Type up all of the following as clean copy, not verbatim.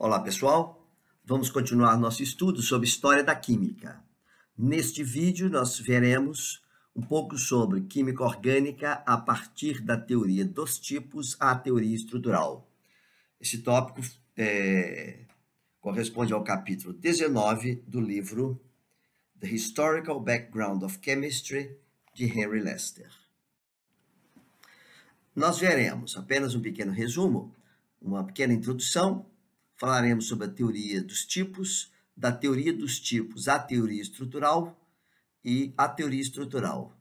Olá, pessoal. Vamos continuar nosso estudo sobre história da química. Neste vídeo, nós veremos um pouco sobre química orgânica a partir da teoria dos tipos à teoria estrutural. Esse tópico corresponde ao capítulo 19 do livro The Historical Background of Chemistry, de Henry Lester. Nós veremos apenas um pequeno resumo, uma pequena introdução. Falaremos sobre a teoria dos tipos, da teoria dos tipos à teoria estrutural e a teoria estrutural.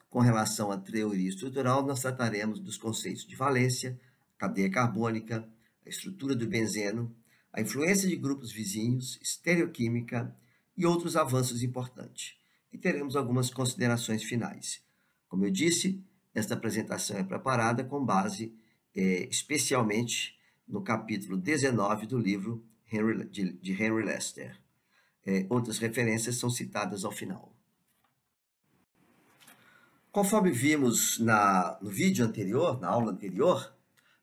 Com relação à teoria estrutural, nós trataremos dos conceitos de valência, cadeia carbônica, a estrutura do benzeno, a influência de grupos vizinhos, estereoquímica e outros avanços importantes. E teremos algumas considerações finais. Como eu disse, esta apresentação é preparada com base especialmente no capítulo 19 do livro de Henry Lester. Outras referências são citadas ao final. Conforme vimos no vídeo anterior, na aula anterior,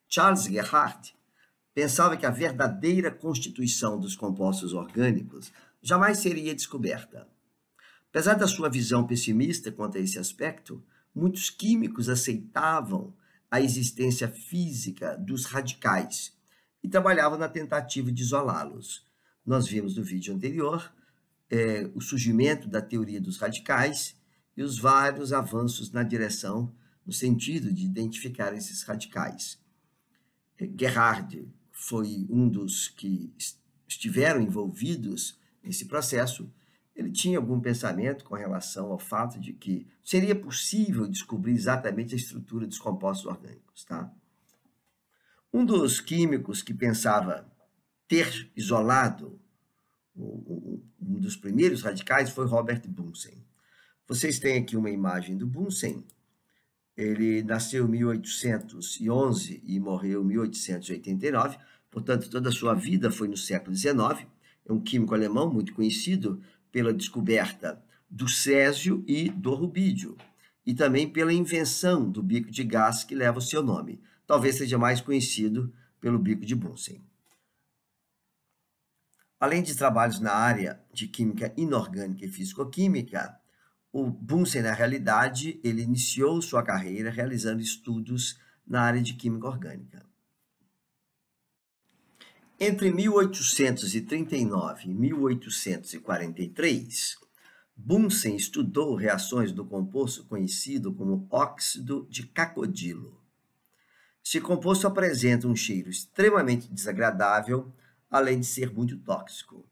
Charles Gerhardt pensava que a verdadeira constituição dos compostos orgânicos jamais seria descoberta. Apesar da sua visão pessimista quanto a esse aspecto, muitos químicos aceitavam a existência física dos radicais e trabalhavam na tentativa de isolá-los. Nós vimos no vídeo anterior o surgimento da teoria dos radicais e os vários avanços na direção, no sentido de identificar esses radicais. Gerhardt foi um dos que estiveram envolvidos nesse processo. Ele tinha algum pensamento com relação ao fato de que seria possível descobrir exatamente a estrutura dos compostos orgânicos, tá? Um dos químicos que pensava ter isolado um dos primeiros radicais foi Robert Bunsen. Vocês têm aqui uma imagem do Bunsen. Ele nasceu em 1811 e morreu em 1889, portanto, toda a sua vida foi no século XIX. É um químico alemão muito conhecido pela descoberta do césio e do rubídio, e também pela invenção do bico de gás que leva o seu nome. Talvez seja mais conhecido pelo bico de Bunsen. Além de trabalhos na área de química inorgânica e fisicoquímica, o Bunsen, na realidade, ele iniciou sua carreira realizando estudos na área de química orgânica. Entre 1839 e 1843, Bunsen estudou reações do composto conhecido como óxido de cacodilo. Esse composto apresenta um cheiro extremamente desagradável, além de ser muito tóxico.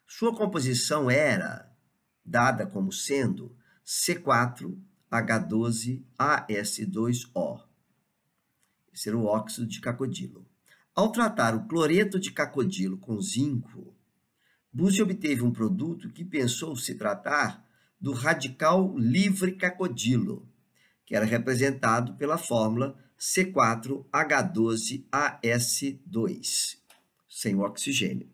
Sua composição era dada como sendo C4H12AS2O. Esse era o óxido de cacodilo. Ao tratar o cloreto de cacodilo com zinco, Bunsen obteve um produto que pensou se tratar do radical livre cacodilo, que era representado pela fórmula C4H12AS2, sem oxigênio,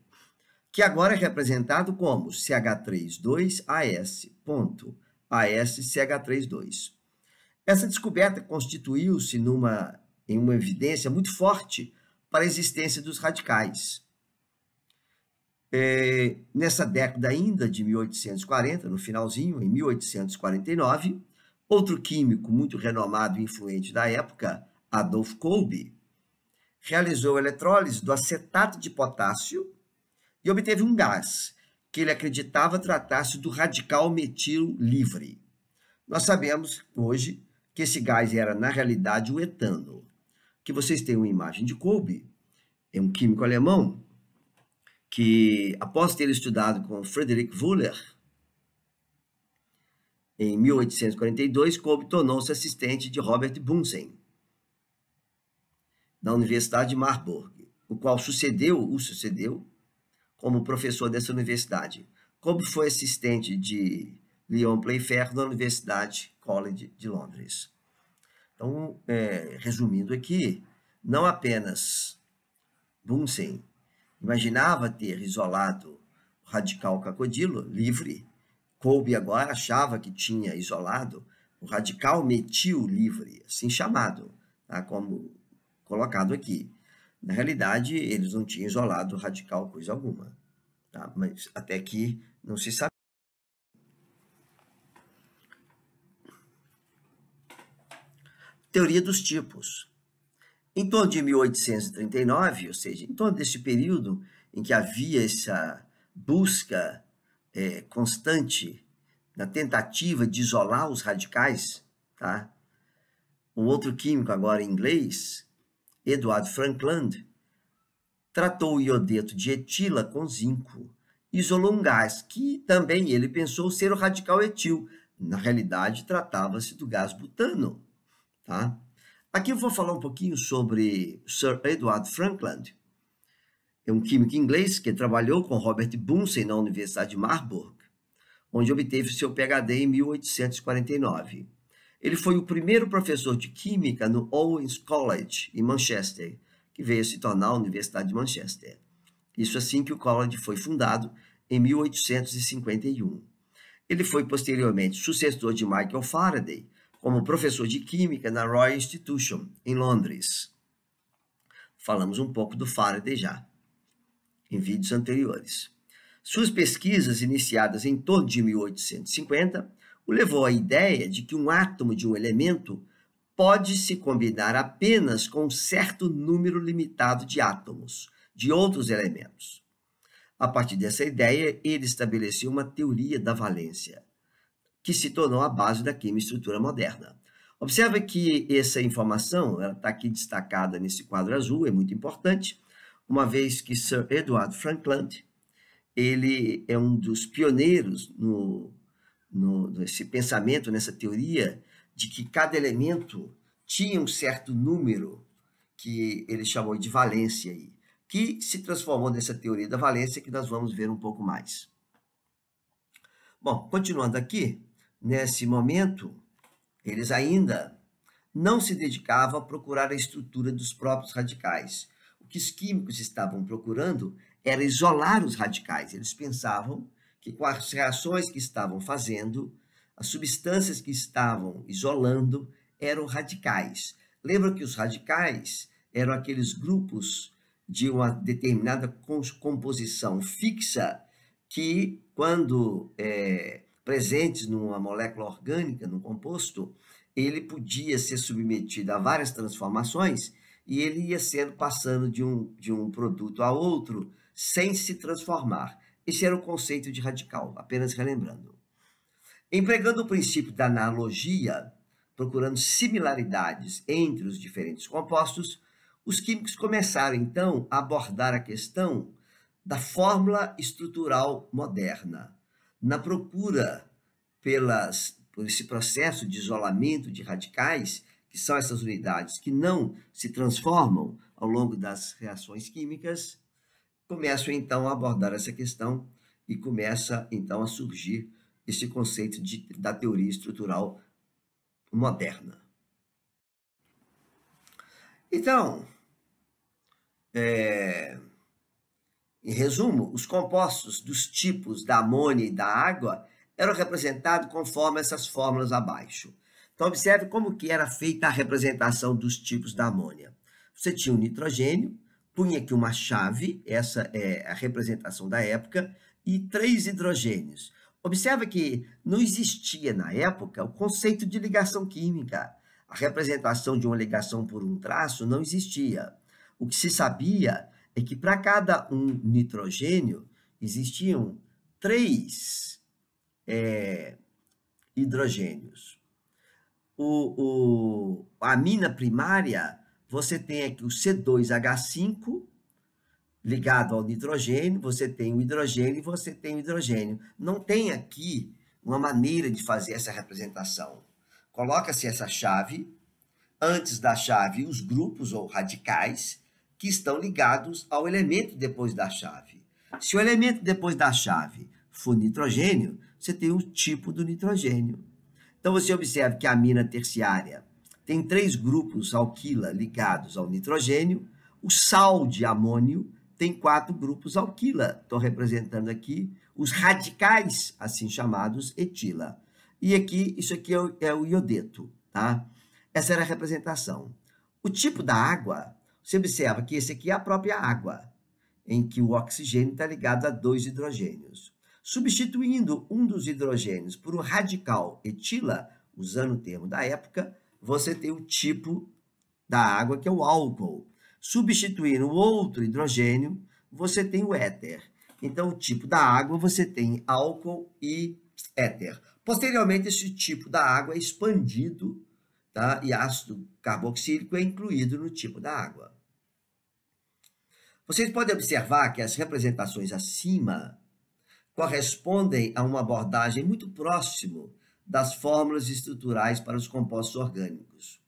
que agora é representado como CH32AS.AsCH32. Essa descoberta constituiu-se em uma evidência muito forte para a existência dos radicais. Nessa década ainda de 1840, no finalzinho, em 1849, outro químico muito renomado e influente da época, Adolf Kolbe, realizou a eletrólise do acetato de potássio e obteve um gás que ele acreditava tratar-se do radical metil livre. Nós sabemos hoje que esse gás era, na realidade, o etano. Que vocês têm uma imagem de Kolbe, é um químico alemão que, após ter estudado com Friedrich Wöhler, em 1842, Kolbe tornou-se assistente de Robert Bunsen, na Universidade de Marburg, o qual o sucedeu como professor dessa universidade. Kolbe foi assistente de Léon Playfair na Universidade College de Londres. Então, resumindo aqui, não apenas Bunsen imaginava ter isolado o radical cacodilo livre, Kolbe agora achava que tinha isolado o radical metil livre, assim chamado, tá? Como colocado aqui. Na realidade, eles não tinham isolado o radical coisa alguma, tá? Mas até aqui não se sabe. Teoria dos tipos. Em torno de 1839, ou seja, em torno desse período em que havia essa busca constante na tentativa de isolar os radicais, tá? Um outro químico, agora em inglês, Edward Frankland, tratou o iodeto de etila com zinco, isolou um gás que também ele pensou ser o radical etil. Na realidade, tratava-se do gás butano, tá? Aqui eu vou falar um pouquinho sobre Sir Edward Frankland. É um químico inglês que trabalhou com Robert Bunsen na Universidade de Marburg, onde obteve seu PhD em 1849. Ele foi o primeiro professor de química no Owens College, em Manchester, que veio a se tornar a Universidade de Manchester. Isso assim que o college foi fundado em 1851. Ele foi posteriormente sucessor de Michael Faraday, como professor de química na Royal Institution, em Londres. Falamos um pouco do Faraday já, em vídeos anteriores. Suas pesquisas, iniciadas em torno de 1850, o levou à ideia de que um átomo de um elemento pode se combinar apenas com um certo número limitado de átomos de outros elementos. A partir dessa ideia, ele estabeleceu uma teoria da valência, que se tornou a base da quimioestrutura moderna. Observe que essa informação está aqui destacada nesse quadro azul, é muito importante, uma vez que Sir Edward Frankland, ele é um dos pioneiros nesse pensamento, nessa teoria, de que cada elemento tinha um certo número que ele chamou de valência, que se transformou nessa teoria da valência que nós vamos ver um pouco mais. Bom, continuando aqui, nesse momento, eles ainda não se dedicavam a procurar a estrutura dos próprios radicais. O que os químicos estavam procurando era isolar os radicais. Eles pensavam que com as reações que estavam fazendo, as substâncias que estavam isolando eram radicais. Lembra que os radicais eram aqueles grupos de uma determinada composição fixa que, quando presentes numa molécula orgânica, num composto, ele podia ser submetido a várias transformações e ele ia sendo passando de um produto a outro sem se transformar. Esse era o conceito de radical, apenas relembrando. Empregando o princípio da analogia, procurando similaridades entre os diferentes compostos, os químicos começaram, então, a abordar a questão da fórmula estrutural moderna, na procura por esse processo de isolamento de radicais, que são essas unidades que não se transformam ao longo das reações químicas, começam, então, a abordar essa questão e começa, então, a surgir esse conceito da teoria estrutural moderna. Então, em resumo, os compostos dos tipos da amônia e da água eram representados conforme essas fórmulas abaixo. Então, observe como que era feita a representação dos tipos da amônia. Você tinha o nitrogênio, punha aqui uma chave, essa é a representação da época, e 3 hidrogênios. Observe que não existia na época o conceito de ligação química. A representação de uma ligação por um traço não existia. O que se sabia é que para cada um nitrogênio existiam 3 hidrogênios. A amina primária, você tem aqui o C2H5 ligado ao nitrogênio, você tem o hidrogênio e você tem o hidrogênio. Não tem aqui uma maneira de fazer essa representação. Coloca-se essa chave, antes da chave os grupos ou radicais que estão ligados ao elemento depois da chave. Se o elemento depois da chave for nitrogênio, você tem o tipo do nitrogênio. Então você observa que a amina terciária tem 3 grupos alquila ligados ao nitrogênio, o sal de amônio tem 4 grupos alquila. Estou representando aqui os radicais, assim chamados, etila. E aqui, isso aqui é o iodeto, tá? Essa era a representação. O tipo da água, Você observa que esse aqui é a própria água, em que o oxigênio está ligado a 2 hidrogênios. Substituindo um dos hidrogênios por um radical etila, usando o termo da época, você tem o tipo da água, que é o álcool. Substituindo o outro hidrogênio, você tem o éter. Então, o tipo da água, você tem álcool e éter. Posteriormente, esse tipo da água é expandido, tá? E ácido carboxílico é incluído no tipo da água. Vocês podem observar que as representações acima correspondem a uma abordagem muito próximo das fórmulas estruturais para os compostos orgânicos.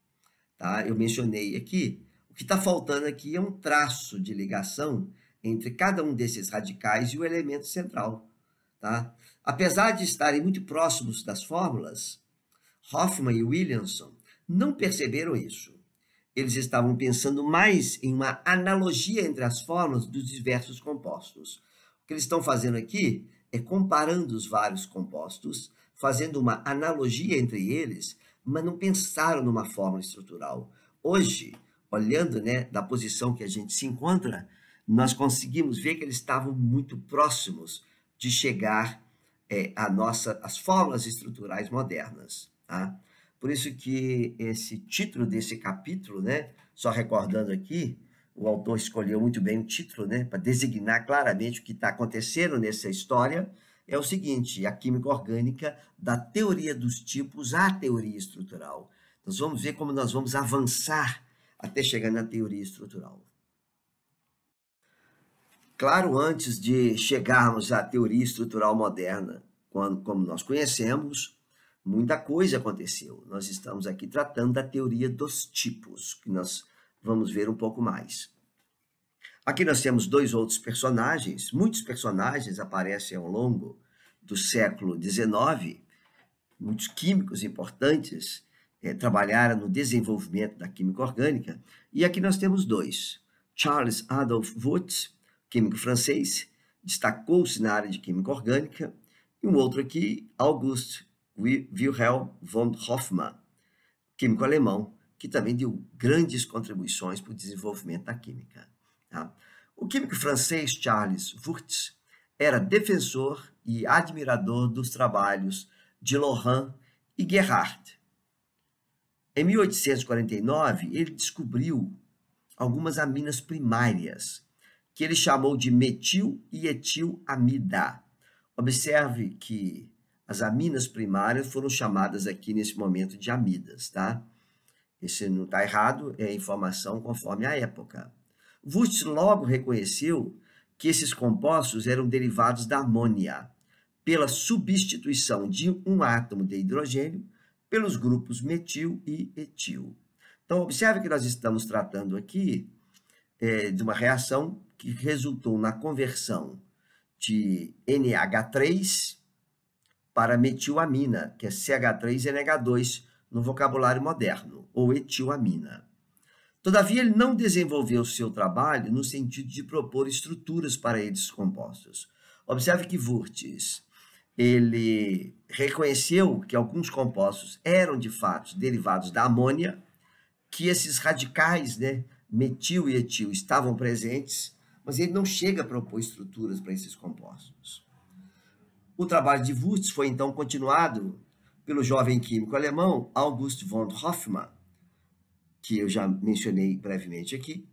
Tá? Eu mencionei aqui, o que está faltando aqui é um traço de ligação entre cada um desses radicais e o elemento central. Tá? Apesar de estarem muito próximos das fórmulas, Hoffman e Williamson não perceberam isso. Eles estavam pensando mais em uma analogia entre as fórmulas dos diversos compostos. O que eles estão fazendo aqui é comparando os vários compostos, fazendo uma analogia entre eles, mas não pensaram numa fórmula estrutural. Hoje, olhando, né, da posição que a gente se encontra, nós conseguimos ver que eles estavam muito próximos de chegar às fórmulas estruturais modernas. Tá? Por isso que esse título desse capítulo, né, só recordando aqui, o autor escolheu muito bem o título, né, para designar claramente o que está acontecendo nessa história, é o seguinte: a química orgânica da teoria dos tipos à teoria estrutural. Nós vamos ver como nós vamos avançar até chegar na teoria estrutural. Claro, antes de chegarmos à teoria estrutural moderna, como nós conhecemos, muita coisa aconteceu. Nós estamos aqui tratando da teoria dos tipos, que nós vamos ver um pouco mais. Aqui nós temos dois outros personagens. Muitos personagens aparecem ao longo do século XIX. Muitos químicos importantes trabalharam no desenvolvimento da química orgânica. E aqui nós temos dois. Charles Adolphe Wurtz, químico francês, destacou-se na área de química orgânica. E um outro aqui, August Wilhelm von Hofmann, químico alemão, que também deu grandes contribuições para o desenvolvimento da química. Tá? O químico francês Charles Wurtz era defensor e admirador dos trabalhos de Laurent e Gerhardt. Em 1849, ele descobriu algumas aminas primárias, que ele chamou de metil e etilamida. Observe que as aminas primárias foram chamadas aqui nesse momento de amidas, tá? Esse não está errado, é informação conforme a época. Wurtz logo reconheceu que esses compostos eram derivados da amônia, pela substituição de um átomo de hidrogênio pelos grupos metil e etil. Então, observe que nós estamos tratando aqui de uma reação que resultou na conversão de NH3 para metilamina, que é CH3NH2 no vocabulário moderno, ou etilamina. Todavia, ele não desenvolveu seu trabalho no sentido de propor estruturas para esses compostos. Observe que Wurtz, ele reconheceu que alguns compostos eram, de fato, derivados da amônia, que esses radicais, né, metil e etil, estavam presentes, mas ele não chega a propor estruturas para esses compostos. O trabalho de Wurtz foi, então, continuado pelo jovem químico alemão August von Hofmann, que eu já mencionei brevemente aqui,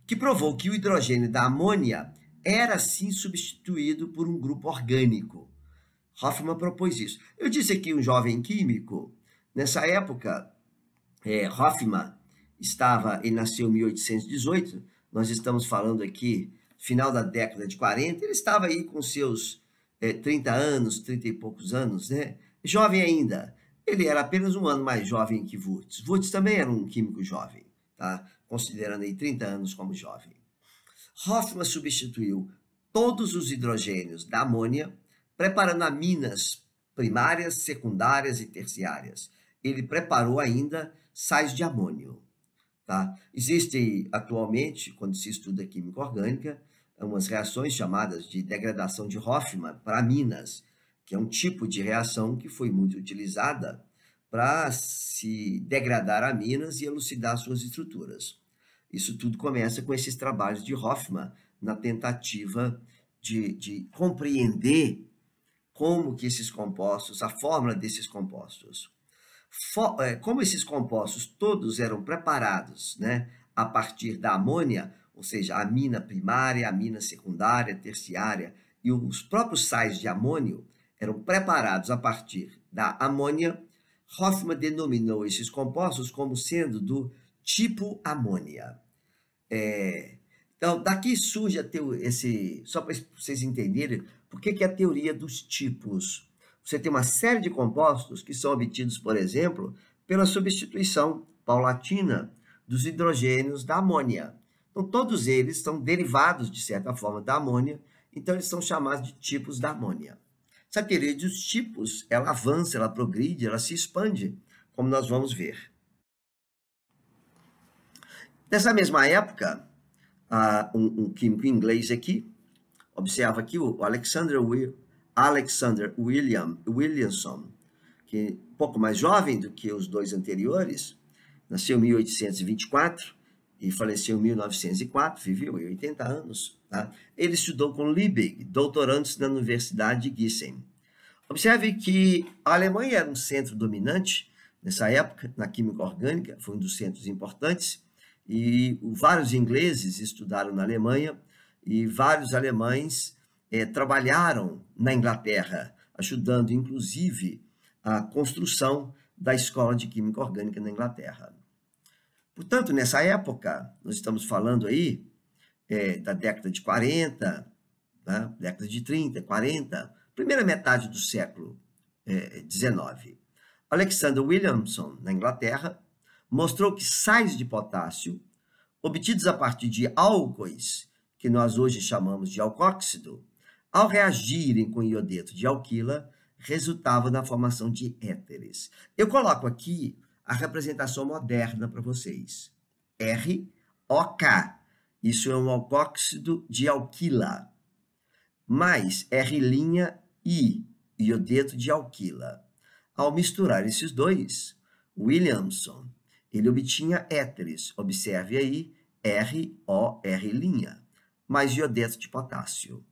que provou que o hidrogênio da amônia era, sim, substituído por um grupo orgânico. Hofmann propôs isso. Eu disse aqui um jovem químico. Nessa época, Hofmann ele nasceu em 1818, nós estamos falando aqui, final da década de 40, ele estava aí com seus 30 anos, 30 e poucos anos, né? Jovem ainda. Ele era apenas um ano mais jovem que Wurtz. Wurtz também era um químico jovem, tá? Considerando aí 30 anos como jovem. Hofmann substituiu todos os hidrogênios da amônia, preparando aminas primárias, secundárias e terciárias. Ele preparou ainda sais de amônio. Tá? Existem atualmente, quando se estuda química orgânica, umas reações chamadas de degradação de Hofmann para aminas, que é um tipo de reação que foi muito utilizada para se degradar aminas e elucidar suas estruturas. Isso tudo começa com esses trabalhos de Hofmann, na tentativa de compreender como que esses compostos, a fórmula desses compostos. Como esses compostos todos eram preparados, né, a partir da amônia, ou seja, a amina primária, a amina secundária, terciária, e os próprios sais de amônio eram preparados a partir da amônia, Hofmann denominou esses compostos como sendo do tipo amônia. Então, daqui surge só para vocês entenderem por que é a teoria dos tipos. Você tem uma série de compostos que são obtidos, por exemplo, pela substituição paulatina dos hidrogênios da amônia. Então, todos eles são derivados, de certa forma, da amônia, então eles são chamados de tipos da amônia. Essa teoria dos tipos, ela avança, ela progride, ela se expande, como nós vamos ver. Nessa mesma época, um químico inglês aqui, observa aqui o Alexander Williamson, que é um pouco mais jovem do que os dois anteriores, nasceu em 1824 e faleceu em 1904, viveu 80 anos. Tá? Ele estudou com Liebig, doutorando-se na Universidade de Gießen. Observe que a Alemanha era um centro dominante nessa época, na química orgânica, foi um dos centros importantes, e vários ingleses estudaram na Alemanha e vários alemães trabalharam na Inglaterra, ajudando, inclusive, a construção da Escola de Química Orgânica na Inglaterra. Portanto, nessa época, nós estamos falando aí da década de 40, né? Década de 30, 40, primeira metade do século XIX. Alexander Williamson, na Inglaterra, mostrou que sais de potássio, obtidos a partir de álcoois, que nós hoje chamamos de alcóxido, ao reagirem com iodeto de alquila, resultavam na formação de éteres. Eu coloco aqui a representação moderna para vocês. ROK, isso é um alcóxido de alquila, mais R', iodeto de alquila. Ao misturar esses dois, Williamson, ele obtinha éteres, observe aí, ROR', mais iodeto de potássio.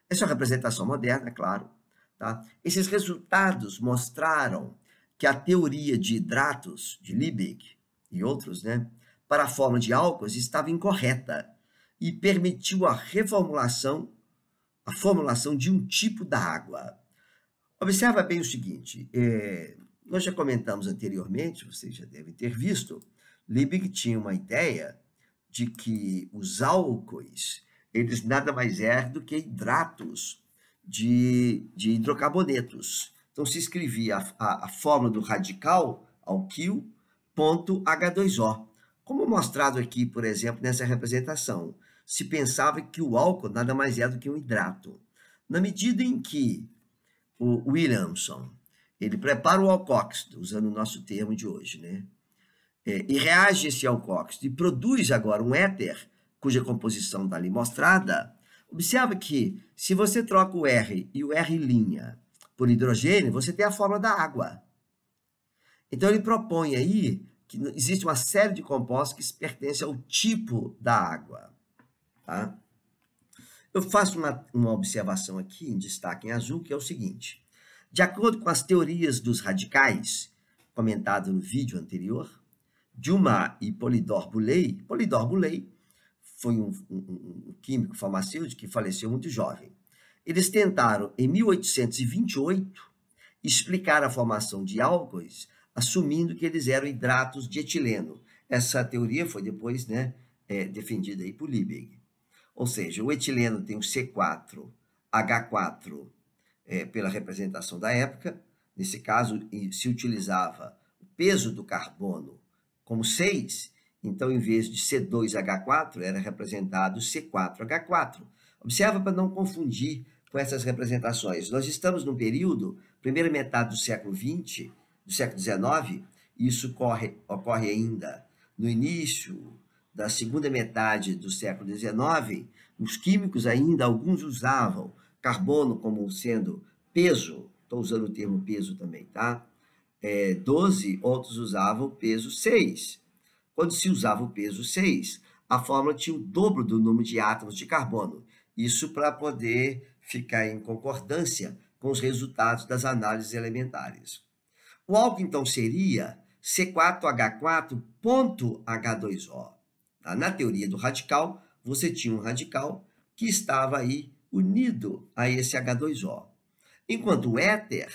Essa é a representação moderna, é claro. Tá? Esses resultados mostraram que a teoria de hidratos, de Liebig e outros, né, para a fórmula de álcools estava incorreta e permitiu a formulação de um tipo da água. Observa bem o seguinte, nós já comentamos anteriormente, vocês já devem ter visto, Liebig tinha uma ideia de que os álcoois, eles nada mais eram do que hidratos de hidrocarbonetos. Então, se escrevia a fórmula do radical alquil, ponto H2O. Como mostrado aqui, por exemplo, nessa representação, se pensava que o álcool nada mais é do que um hidrato. Na medida em que o Williamson, ele prepara o alcóxido, usando o nosso termo de hoje, né? E reage esse alcóxido e produz agora um éter, cuja composição está ali mostrada. Observa que, se você troca o R e o R' por hidrogênio, você tem a fórmula da água. Então, ele propõe aí que existe uma série de compostos que pertencem ao tipo da água. Tá? Eu faço uma observação aqui, em destaque em azul, que é o seguinte. De acordo com as teorias dos radicais, comentado no vídeo anterior, Dumas e Polydor Boulay foi um químico farmacêutico que faleceu muito jovem. Eles tentaram, em 1828, explicar a formação de álcoois, assumindo que eles eram hidratos de etileno. Essa teoria foi depois, né, defendida aí por Liebig. Ou seja, o etileno tem o C4H4 pela representação da época. Nesse caso, se utilizava o peso do carbono como 6, então, em vez de C2H4, era representado C4H4. Observa para não confundir com essas representações. Nós estamos num período, primeira metade do século XX, do século XIX, e isso ocorre ainda no início da segunda metade do século XIX. Os químicos ainda, alguns usavam carbono como sendo peso, estou usando o termo peso também, tá? 12, outros usavam o peso 6. Quando se usava o peso 6, a fórmula tinha o dobro do número de átomos de carbono. Isso para poder ficar em concordância com os resultados das análises elementares. O álcool, então, seria C4H4.H2O. Tá? Na teoria do radical, você tinha um radical que estava aí unido a esse H2O. Enquanto o éter,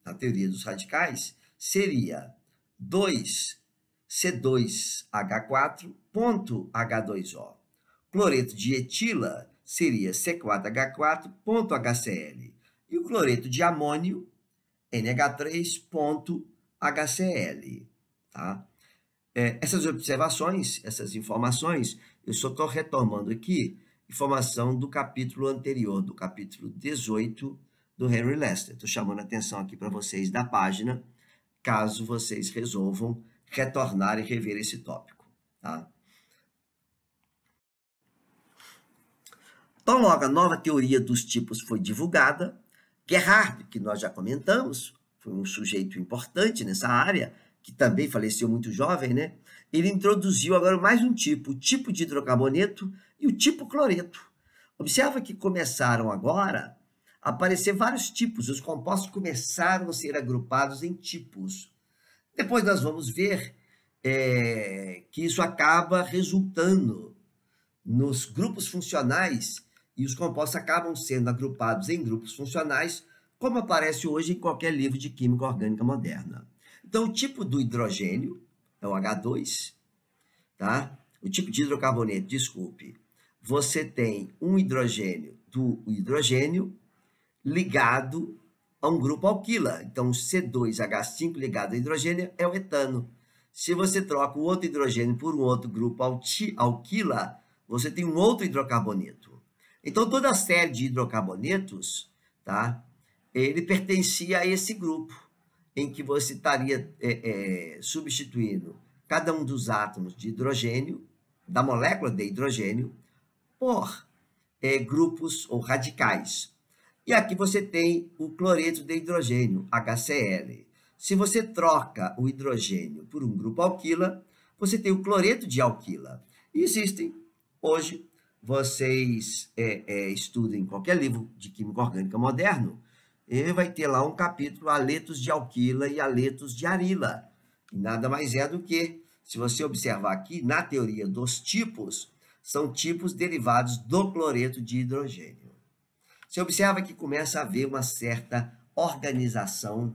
na teoria dos radicais, seria 2C2H4.H2O. Cloreto de etila seria C4H4.HCl. E o cloreto de amônio, NH3.HCl. Tá? Essas observações, essas informações, eu só estou retomando aqui informação do capítulo anterior, do capítulo 18 do Henry Lester. Estou chamando a atenção aqui para vocês da página, caso vocês resolvam retornar e rever esse tópico. Tá? Então, logo a nova teoria dos tipos foi divulgada. Gerhardt, que nós já comentamos, foi um sujeito importante nessa área, que também faleceu muito jovem, né? Ele introduziu agora mais um tipo, o tipo de hidrocarboneto e o tipo cloreto. Observa que começaram agora a aparecer vários tipos, os compostos começaram a ser agrupados em tipos. Depois nós vamos ver que isso acaba resultando nos grupos funcionais, e os compostos acabam sendo agrupados em grupos funcionais, como aparece hoje em qualquer livro de química orgânica moderna. Então, o tipo do hidrogênio é o H2, tá? O tipo de hidrocarboneto, desculpe, você tem um hidrogênio do hidrogênio ligado a um grupo alquila. Então, C2H5 ligado ao hidrogênio é o etano. Se você troca o outro hidrogênio por um outro grupo alquila, você tem um outro hidrocarboneto. Então, toda a série de hidrocarbonetos, tá? Ele pertencia a esse grupo, em que você estaria substituindo cada um dos átomos de hidrogênio, da molécula de hidrogênio, por grupos ou radicais. E aqui você tem o cloreto de hidrogênio, HCl. Se você troca o hidrogênio por um grupo alquila, você tem o cloreto de alquila. E existem, hoje, vocês estudem qualquer livro de química orgânica moderno, ele vai ter lá um capítulo aletos de alquila e aletos de arila. E nada mais é do que, se você observar aqui, na teoria dos tipos, são tipos derivados do cloreto de hidrogênio. Você observa que começa a haver uma certa organização,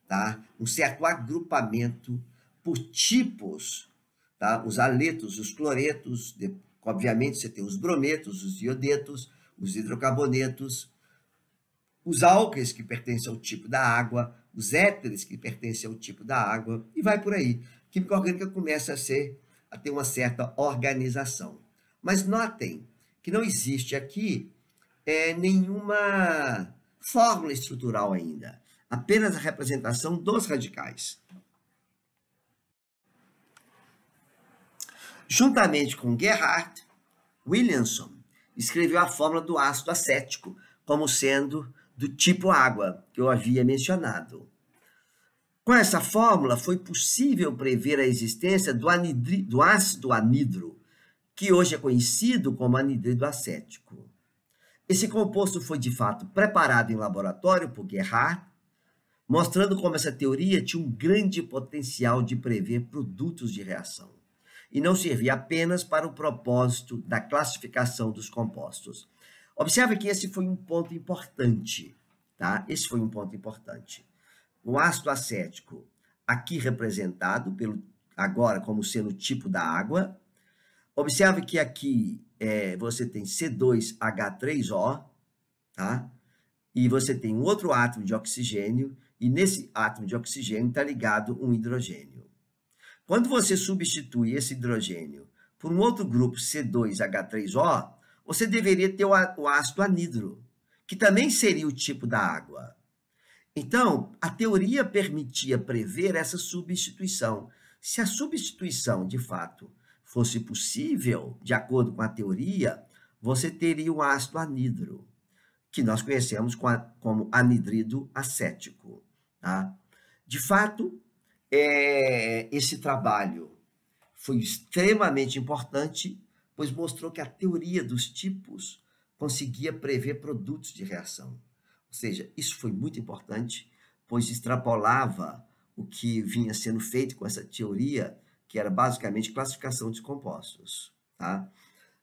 tá? Um certo agrupamento por tipos, tá? Os aletos, os cloretos, obviamente você tem os brometos, os iodetos, os hidrocarbonetos, os álcalis, que pertencem ao tipo da água, os éteres, que pertencem ao tipo da água, e vai por aí. A química orgânica começa a ter uma certa organização. Mas notem que não existe aqui nenhuma fórmula estrutural ainda, apenas a representação dos radicais. Juntamente com Gerhardt, Williamson escreveu a fórmula do ácido acético como sendo do tipo água, que eu havia mencionado. Com essa fórmula, foi possível prever a existência do ácido anidro, que hoje é conhecido como anidrido acético. Esse composto foi, de fato, preparado em laboratório por Gerhardt, mostrando como essa teoria tinha um grande potencial de prever produtos de reação, e não servia apenas para o propósito da classificação dos compostos. Observe que esse foi um ponto importante, tá? Esse foi um ponto importante. O ácido acético, aqui representado agora como sendo o tipo da água. Observe que aqui você tem C2H3O, tá? E você tem um outro átomo de oxigênio, e nesse átomo de oxigênio está ligado um hidrogênio. Quando você substitui esse hidrogênio por um outro grupo C2H3O, você deveria ter o ácido anidro, que também seria o tipo da água. Então, a teoria permitia prever essa substituição. Se a substituição, de fato, fosse possível, de acordo com a teoria, você teria o ácido anidro, que nós conhecemos como anidrido acético. Tá? De fato, esse trabalho foi extremamente importante pois mostrou que a teoria dos tipos conseguia prever produtos de reação. Ou seja, isso foi muito importante, pois extrapolava o que vinha sendo feito com essa teoria, que era basicamente classificação de compostos. Tá?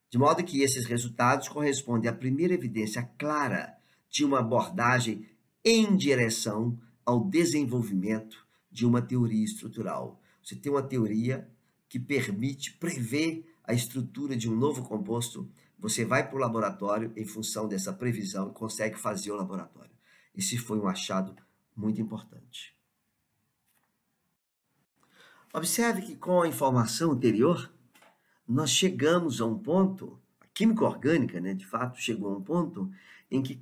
De modo que esses resultados correspondem à primeira evidência clara de uma abordagem em direção ao desenvolvimento de uma teoria estrutural. Você tem uma teoria que permite prever a estrutura de um novo composto, você vai para o laboratório em função dessa previsão e consegue fazer o laboratório. Esse foi um achado muito importante. Observe que com a informação anterior, nós chegamos a um ponto, a química orgânica, né, de fato, chegou a um ponto em que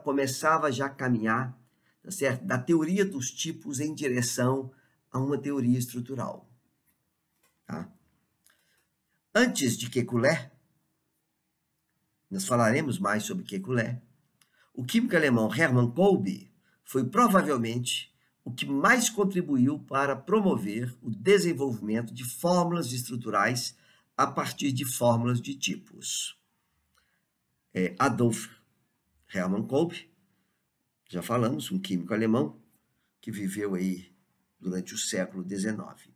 começava já a caminhar, tá certo? Da teoria dos tipos em direção a uma teoria estrutural. Tá? Antes de Kekulé, nós falaremos mais sobre Kekulé, o químico alemão Hermann Kolbe foi provavelmente o que mais contribuiu para promover o desenvolvimento de fórmulas estruturais a partir de fórmulas de tipos. Adolf Hermann Kolbe, já falamos, um químico alemão que viveu aí durante o século XIX.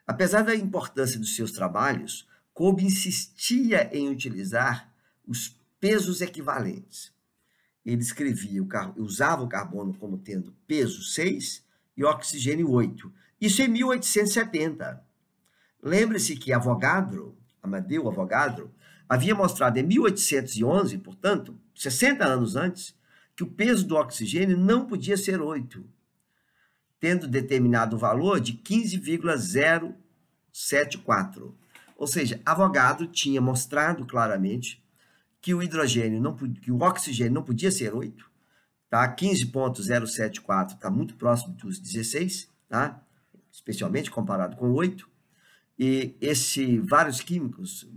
Apesar da importância dos seus trabalhos, Kolbe insistia em utilizar os pesos equivalentes. Ele usava o carbono como tendo peso 6 e oxigênio 8. Isso em 1870. Lembre-se que Amadeu Avogadro, havia mostrado em 1811, portanto, 60 anos antes, que o peso do oxigênio não podia ser 8, tendo determinado o valor de 15,074. Ou seja, Avogadro tinha mostrado claramente que o oxigênio não podia ser 8, tá? 15,074 está muito próximo dos 16, tá? Especialmente comparado com 8. E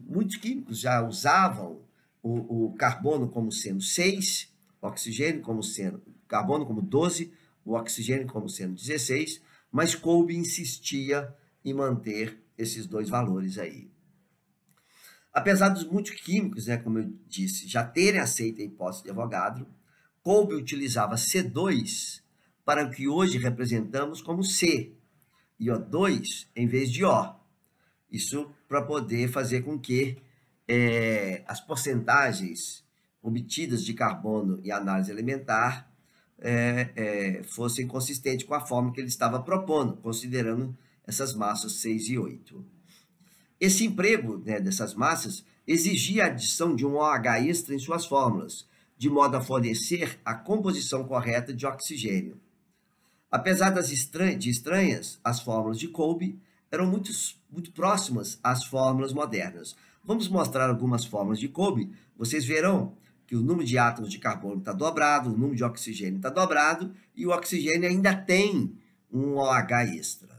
muitos químicos já usavam o carbono como sendo 6, o oxigênio como sendo, carbono como 12, o oxigênio como sendo 16, mas Kolbe insistia em manter esses dois valores aí. Apesar dos muitos químicos, né, como eu disse, já terem aceito a hipótese de Avogadro, Kolbe utilizava C2 para o que hoje representamos como C, e O2 em vez de O. Isso para poder fazer com que as porcentagens obtidas de carbono e análise elementar fossem consistentes com a forma que ele estava propondo, considerando essas massas 6 e 8. Esse emprego, né, dessas massas exigia a adição de um OH extra em suas fórmulas, de modo a fornecer a composição correta de oxigênio. Apesar de estranhas, as fórmulas de Kolbe eram muito próximas às fórmulas modernas. Vamos mostrar algumas fórmulas de Kolbe. Vocês verão que o número de átomos de carbono está dobrado, o número de oxigênio está dobrado, e o oxigênio ainda tem um OH extra.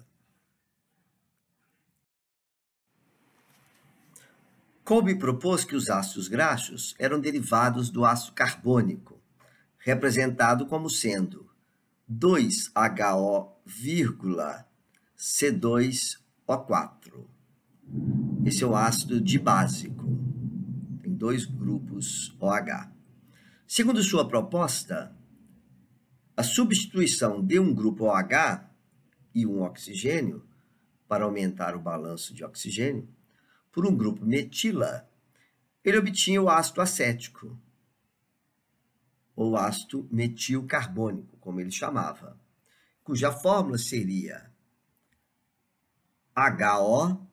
Kolbe propôs que os ácidos graxos eram derivados do ácido carbônico, representado como sendo 2HO, C2O4. Esse é o ácido dibásico. Tem dois grupos OH. Segundo sua proposta, a substituição de um grupo OH e um oxigênio, para aumentar o balanço de oxigênio, por um grupo metila, ele obtinha o ácido acético, ou ácido metilcarbônico, como ele chamava, cuja fórmula seria HO,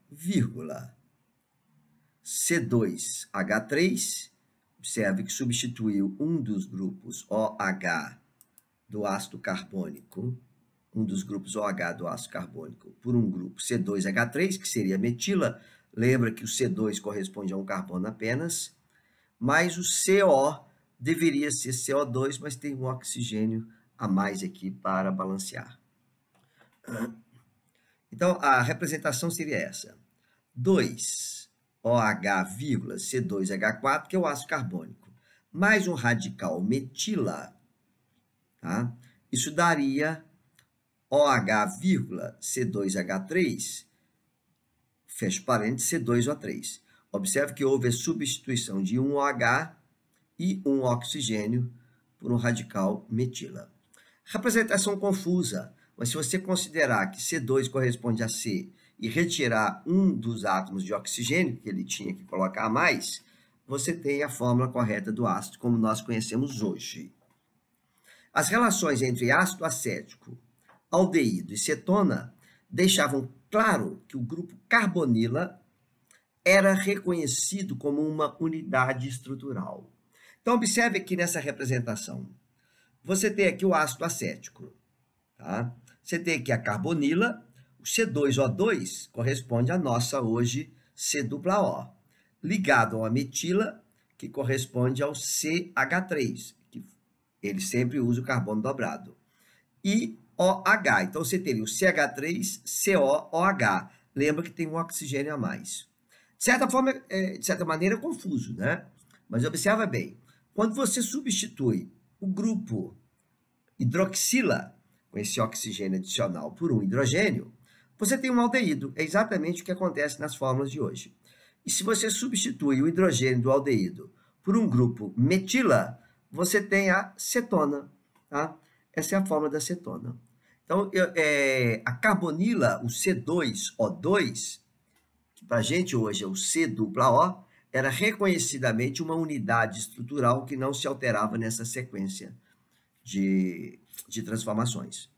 C2H3, observe que substituiu um dos grupos OH do ácido carbônico, um dos grupos OH do ácido carbônico, por um grupo C2H3, que seria metila. Lembra que o C2 corresponde a um carbono apenas, mas o CO deveria ser CO2, mas tem um oxigênio a mais aqui para balancear. Então, a representação seria essa. 2OH, C2H4, que é o ácido carbônico, mais um radical metila, tá? Isso daria OH, C2H3, fecha parênteses, C2O3. Observe que houve a substituição de um OH e um oxigênio por um radical metila. Representação confusa, mas se você considerar que C2 corresponde a C e retirar um dos átomos de oxigênio, que ele tinha que colocar a mais, você tem a fórmula correta do ácido, como nós conhecemos hoje. As relações entre ácido acético, aldeído e cetona deixavam claro que o grupo carbonila era reconhecido como uma unidade estrutural. Então, observe aqui nessa representação. Você tem aqui o ácido acético, tá? Você tem aqui a carbonila, o C2O2 corresponde à nossa hoje C-O, ligado ao metila, que corresponde ao CH3, que ele sempre usa o carbono dobrado. E OH, então você teria o CH3COOH. Lembra que tem um oxigênio a mais. De certa forma, de certa maneira, é confuso, né? Mas observa bem, quando você substitui o grupo hidroxila, com esse oxigênio adicional, por um hidrogênio, você tem um aldeído. É exatamente o que acontece nas fórmulas de hoje. E se você substitui o hidrogênio do aldeído por um grupo metila, você tem a cetona, tá? Essa é a fórmula da cetona. Então, a carbonila, o C2O2, que para a gente hoje é o C-O, era reconhecidamente uma unidade estrutural que não se alterava nessa sequência de transformações.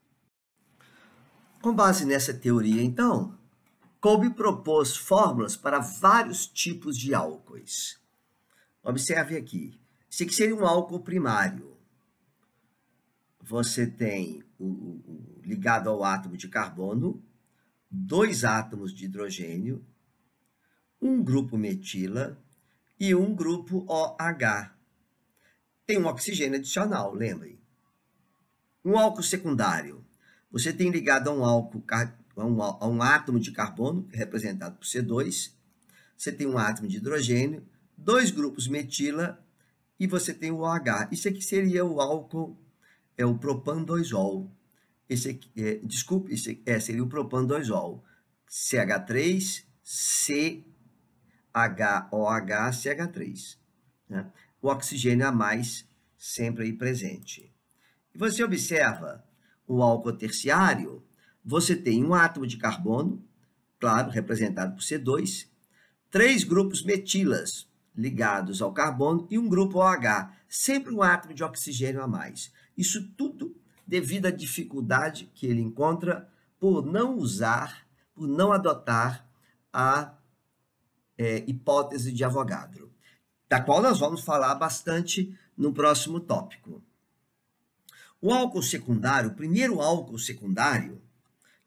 Com base nessa teoria, então, Kolbe propôs fórmulas para vários tipos de álcoois. Observe aqui. Esse aqui seria um álcool primário. Você tem ligado ao átomo de carbono, 2 átomos de hidrogênio, um grupo metila e um grupo OH. Tem um oxigênio adicional, lembrem. Um álcool secundário. Você tem ligado a um átomo de carbono, representado por C2. Você tem um átomo de hidrogênio, 2 grupos metila e você tem o OH. Isso aqui seria o álcool, o propan-2-ol. Esse aqui, seria o propan-2-ol. CH3, CHOH, CH3. Né? O oxigênio a mais sempre aí presente. E você observa o álcool terciário, você tem um átomo de carbono, claro, representado por C2, 3 grupos metilas ligados ao carbono e um grupo OH, sempre um átomo de oxigênio a mais. Isso tudo devido à dificuldade que ele encontra por não adotar a hipótese de Avogadro, da qual nós vamos falar bastante no próximo tópico. O álcool secundário, o primeiro álcool secundário,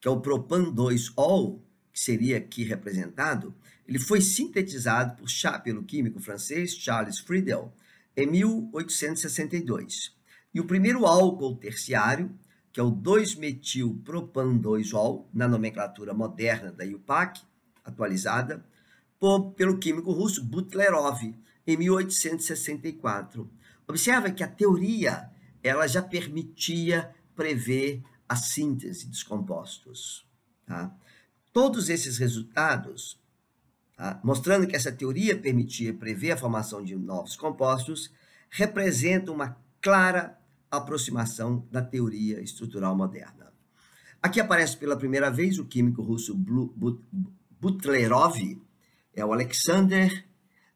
que é o propan-2-ol, que seria aqui representado, ele foi sintetizado pelo químico francês Charles Friedel em 1862. E o primeiro álcool terciário, que é o 2-metil-propan-2-ol, na nomenclatura moderna da IUPAC, atualizada, pelo químico russo Butlerov, em 1864. Observa que a teoria ela já permitia prever a síntese dos compostos. Tá? Todos esses resultados, tá, mostrando que essa teoria permitia prever a formação de novos compostos, representam uma clara aproximação da teoria estrutural moderna. Aqui aparece pela primeira vez o químico russo Butlerov, é o Alexander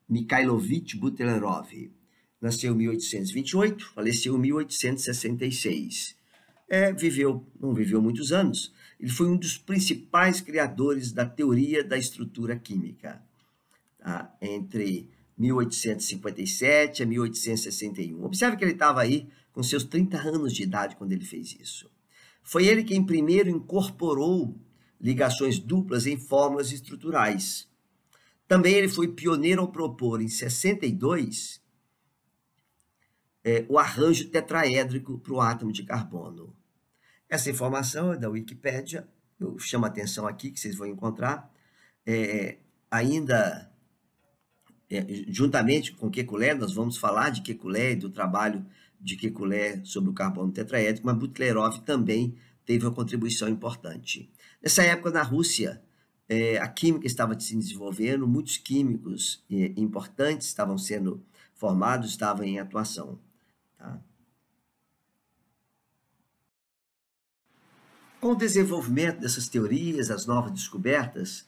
Mikhailovich Butlerov. Nasceu em 1828, faleceu em 1866. Não viveu muitos anos. Ele foi um dos principais criadores da teoria da estrutura química, tá? Entre 1857 a 1861. Observe que ele estava aí com seus 30 anos de idade quando ele fez isso. Foi ele quem primeiro incorporou ligações duplas em fórmulas estruturais. Também ele foi pioneiro ao propor, em 62, o arranjo tetraédrico para o átomo de carbono. Essa informação é da Wikipédia, eu chamo a atenção aqui, que vocês vão encontrar, juntamente com Kekulé, nós vamos falar de Kekulé e do trabalho de Kekulé sobre o carbono tetraédrico, mas Butlerov também teve uma contribuição importante. Nessa época, na Rússia, a química estava se desenvolvendo, muitos químicos importantes estavam sendo formados, estavam em atuação. Tá? Com o desenvolvimento dessas teorias, as novas descobertas,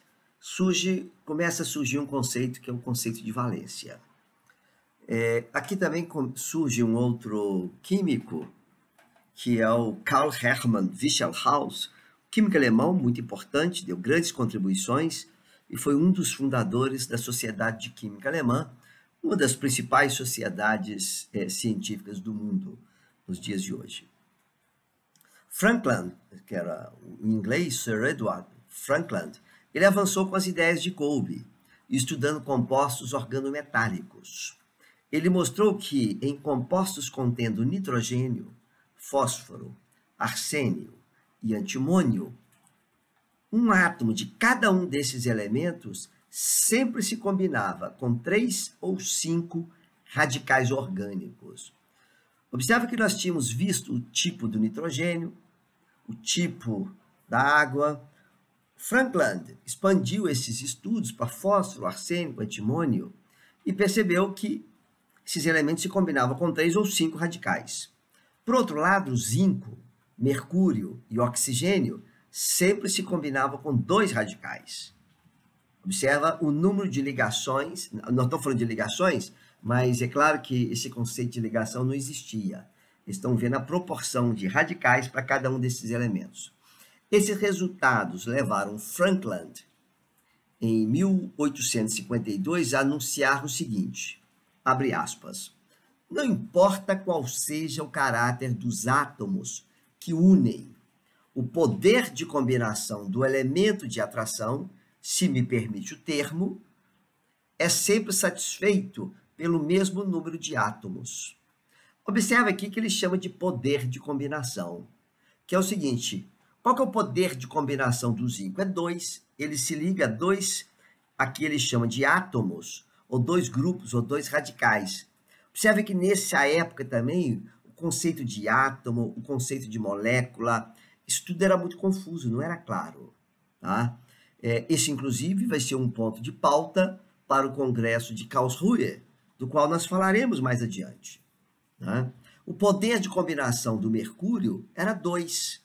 começa a surgir um conceito que é o conceito de valência. Aqui também surge um outro químico, que é o Karl Hermann Wichelhaus, químico alemão muito importante, deu grandes contribuições e foi um dos fundadores da Sociedade de Química Alemã, uma das principais sociedades científicas do mundo nos dias de hoje. Frankland, que era em inglês Sir Edward Frankland, ele avançou com as ideias de Kolbe, estudando compostos organometálicos. Ele mostrou que em compostos contendo nitrogênio, fósforo, arsênio e antimônio, um átomo de cada um desses elementos sempre se combinava com 3 ou 5 radicais orgânicos. Observe que nós tínhamos visto o tipo do nitrogênio, o tipo da água. Frankland expandiu esses estudos para fósforo, arsênio, antimônio e percebeu que esses elementos se combinavam com 3 ou 5 radicais. Por outro lado, o zinco, mercúrio e oxigênio sempre se combinavam com 2 radicais. Observa o número de ligações, não estou falando de ligações, mas é claro que esse conceito de ligação não existia. Estão vendo a proporção de radicais para cada um desses elementos. Esses resultados levaram Frankland, em 1852, a anunciar o seguinte, abre aspas, não importa qual seja o caráter dos átomos que unem, o poder de combinação do elemento de atração, se me permite o termo, é sempre satisfeito pelo mesmo número de átomos. Observe aqui que ele chama de poder de combinação, que é o seguinte, qual que é o poder de combinação do zinco? É 2, ele se liga a 2, aqui ele chama de átomos, ou 2 grupos, ou 2 radicais. Observe que nessa época também, o conceito de átomo, o conceito de molécula, isso tudo era muito confuso, não era claro. Tá? Esse, inclusive, vai ser um ponto de pauta para o Congresso de Karlsruhe, do qual nós falaremos mais adiante. Tá? O poder de combinação do mercúrio era 2.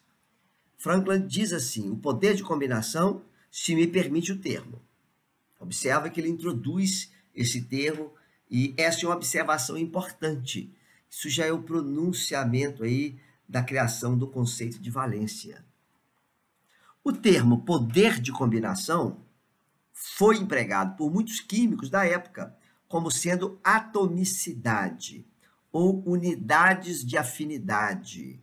Frankland diz assim, o poder de combinação, se me permite o termo. Observa que ele introduz esse termo e essa é uma observação importante. Isso já é o pronunciamento aí da criação do conceito de valência. O termo poder de combinação foi empregado por muitos químicos da época como sendo atomicidade ou unidades de afinidade.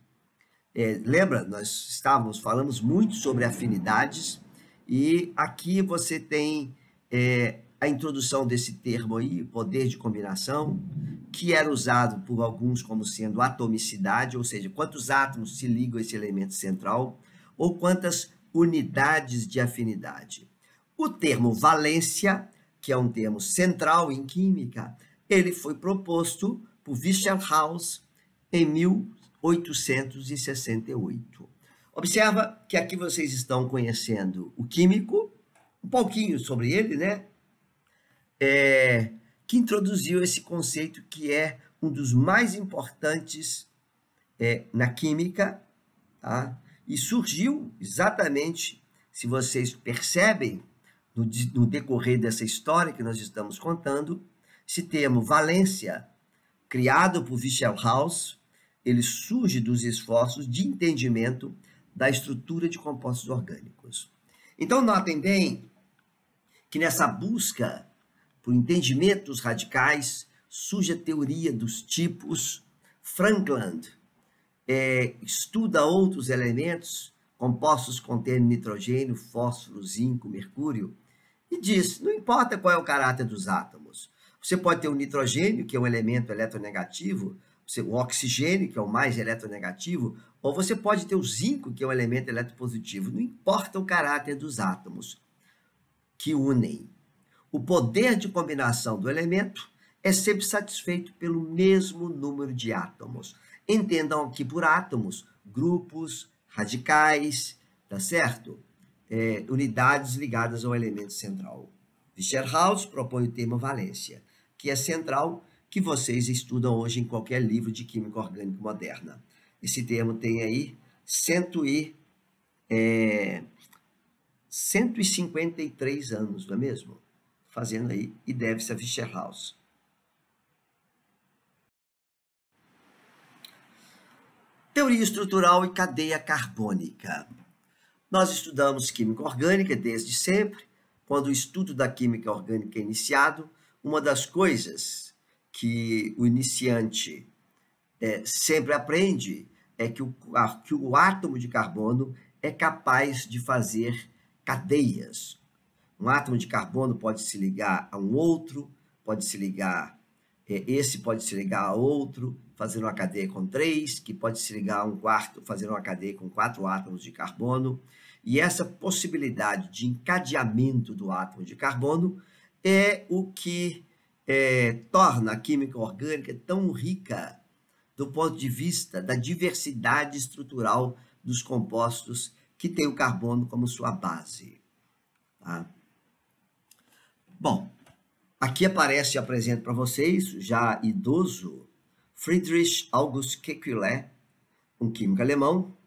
Lembra, nós falamos muito sobre afinidades e aqui você tem a introdução desse termo aí, poder de combinação, que era usado por alguns como sendo atomicidade, ou seja, quantos átomos se ligam a esse elemento central, ou quantas unidades de afinidade. O termo valência, que é um termo central em química, ele foi proposto por Wichelhaus em 1868. Observa que aqui vocês estão conhecendo o químico, um pouquinho sobre ele, né? Que introduziu esse conceito que é um dos mais importantes na química, tá? E surgiu exatamente, se vocês percebem, no decorrer dessa história que nós estamos contando, esse termo valência, criado por Wichelhaus, ele surge dos esforços de entendimento da estrutura de compostos orgânicos. Então, notem bem que nessa busca por entendimento dos radicais, surge a teoria dos tipos. Frankland estuda outros elementos, compostos contendo nitrogênio, fósforo, zinco, mercúrio, e diz, não importa qual é o caráter dos átomos, você pode ter o nitrogênio, que é um elemento eletronegativo, o oxigênio, que é o mais eletronegativo, ou você pode ter o zinco, que é um elemento eletropositivo, não importa o caráter dos átomos que unem. O poder de combinação do elemento é sempre satisfeito pelo mesmo número de átomos. Entendam aqui por átomos, grupos, radicais, tá certo? unidades ligadas ao elemento central. Wischerhaus propõe o termo valência, que é central, que vocês estudam hoje em qualquer livro de química orgânica moderna. Esse termo tem aí 153 anos, não é mesmo? Fazendo aí, e deve-se a Wischerhaus. Teoria estrutural e cadeia carbônica. Nós estudamos química orgânica desde sempre. Quando o estudo da química orgânica é iniciado, uma das coisas que o iniciante sempre aprende é que o átomo de carbono é capaz de fazer cadeias. Um átomo de carbono pode se ligar a um outro, pode se ligar, esse pode se ligar a outro, fazendo uma cadeia com 3, que pode se ligar a um quarto, fazendo uma cadeia com 4 átomos de carbono. E essa possibilidade de encadeamento do átomo de carbono é o que torna a química orgânica tão rica do ponto de vista da diversidade estrutural dos compostos que tem o carbono como sua base. Tá? Bom, aqui aparece e apresento para vocês, já idoso, Friedrich August Kekulé, um químico alemão.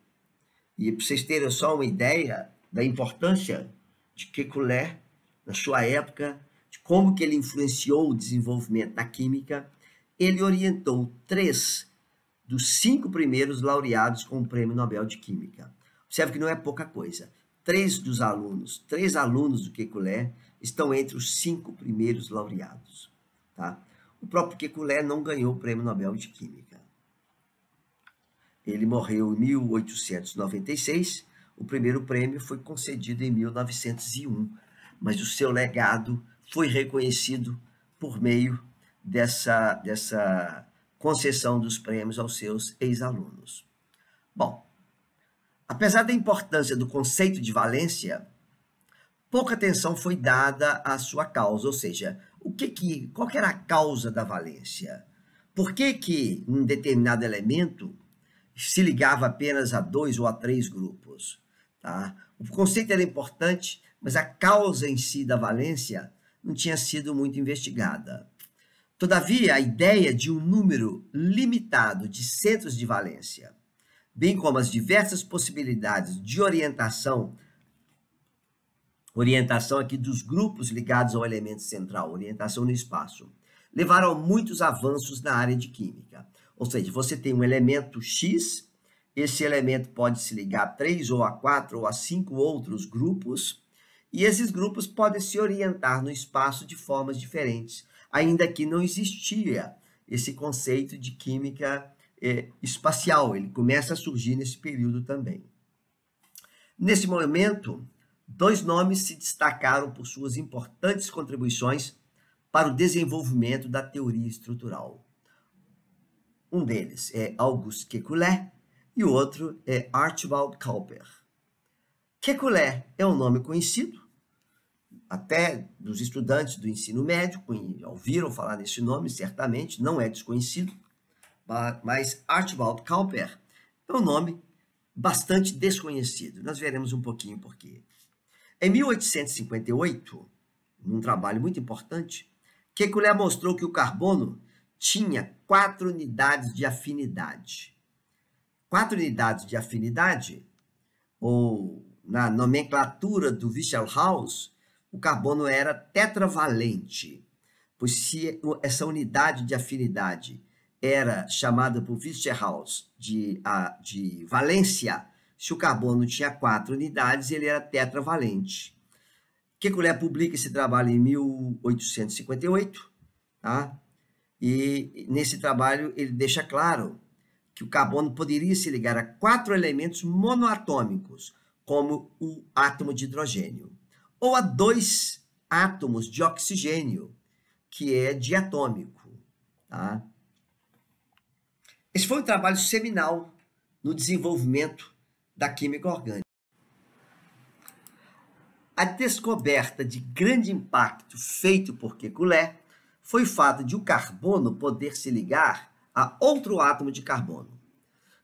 E para vocês terem só uma ideia da importância de Kekulé na sua época, de como que ele influenciou o desenvolvimento da química, ele orientou 3 dos 5 primeiros laureados com o Prêmio Nobel de Química. Observe que não é pouca coisa. 3 alunos do Kekulé estão entre os 5 primeiros laureados. Tá? O próprio Kekulé não ganhou o Prêmio Nobel de Química. Ele morreu em 1896, o primeiro prêmio foi concedido em 1901, mas o seu legado foi reconhecido por meio dessa concessão dos prêmios aos seus ex-alunos. Bom, apesar da importância do conceito de valência, pouca atenção foi dada à sua causa, ou seja, qual que era a causa da valência? Por que um determinado elemento se ligava apenas a 2 ou a 3 grupos? Tá? O conceito era importante, mas a causa em si da valência não tinha sido muito investigada. Todavia, a ideia de um número limitado de centros de valência, bem como as diversas possibilidades de orientação aqui dos grupos ligados ao elemento central, orientação no espaço, levaram a muitos avanços na área de química. Ou seja, você tem um elemento X, esse elemento pode se ligar a 3 ou a 4 ou a 5 outros grupos, e esses grupos podem se orientar no espaço de formas diferentes, ainda que não existia esse conceito de química espacial, ele começa a surgir nesse período também. Nesse momento, 2 nomes se destacaram por suas importantes contribuições para o desenvolvimento da teoria estrutural. Um deles é August Kekulé e o outro é Archibald Cowper. Kekulé é um nome conhecido, até dos estudantes do ensino médio, ouviram falar nesse nome, certamente, não é desconhecido, mas Archibald Cowper é um nome bastante desconhecido. Nós veremos um pouquinho por quê. Em 1858, num trabalho muito importante, Kekulé mostrou que o carbono tinha 4 unidades de afinidade. 4 unidades de afinidade, ou na nomenclatura do Wischerhaus, o carbono era tetravalente, pois se essa unidade de afinidade era chamada por Wischerhaus de valência, se o carbono tinha 4 unidades, ele era tetravalente. Kekulé publica esse trabalho em 1858, tá? E nesse trabalho ele deixa claro que o carbono poderia se ligar a 4 elementos monoatômicos, como o átomo de hidrogênio, ou a 2 átomos de oxigênio, que é diatômico. Tá? Esse foi um trabalho seminal no desenvolvimento da química orgânica. A descoberta de grande impacto feito por Kekulé foi o fato de o carbono poder se ligar a outro átomo de carbono,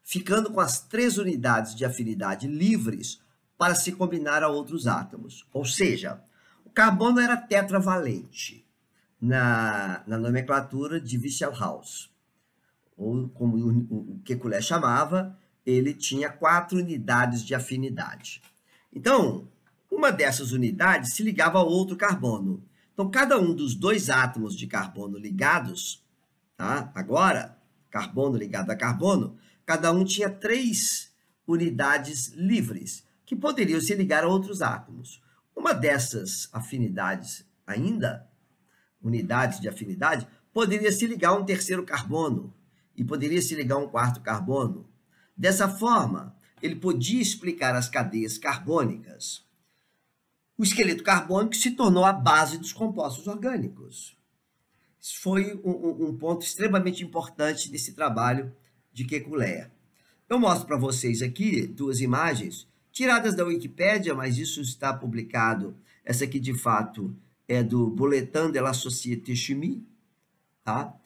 ficando com as 3 unidades de afinidade livres para se combinar a outros átomos. Ou seja, o carbono era tetravalente na nomenclatura de Wichelhaus, ou como o Kekulé chamava, ele tinha 4 unidades de afinidade. Então, uma dessas unidades se ligava a outro carbono. Então, cada um dos 2 átomos de carbono ligados, tá? Agora, carbono ligado a carbono, cada um tinha 3 unidades livres, que poderiam se ligar a outros átomos. Uma dessas afinidades ainda, unidades de afinidade, poderia se ligar a um terceiro carbono, e poderia se ligar a um quarto carbono. Dessa forma, ele podia explicar as cadeias carbônicas. O esqueleto carbônico se tornou a base dos compostos orgânicos. Isso foi um ponto extremamente importante desse trabalho de Kekulé. Eu mostro para vocês aqui 2 imagens tiradas da Wikipédia, mas isso está publicado. Essa aqui, de fato, é do Bulletin de la Société Chimie, tá?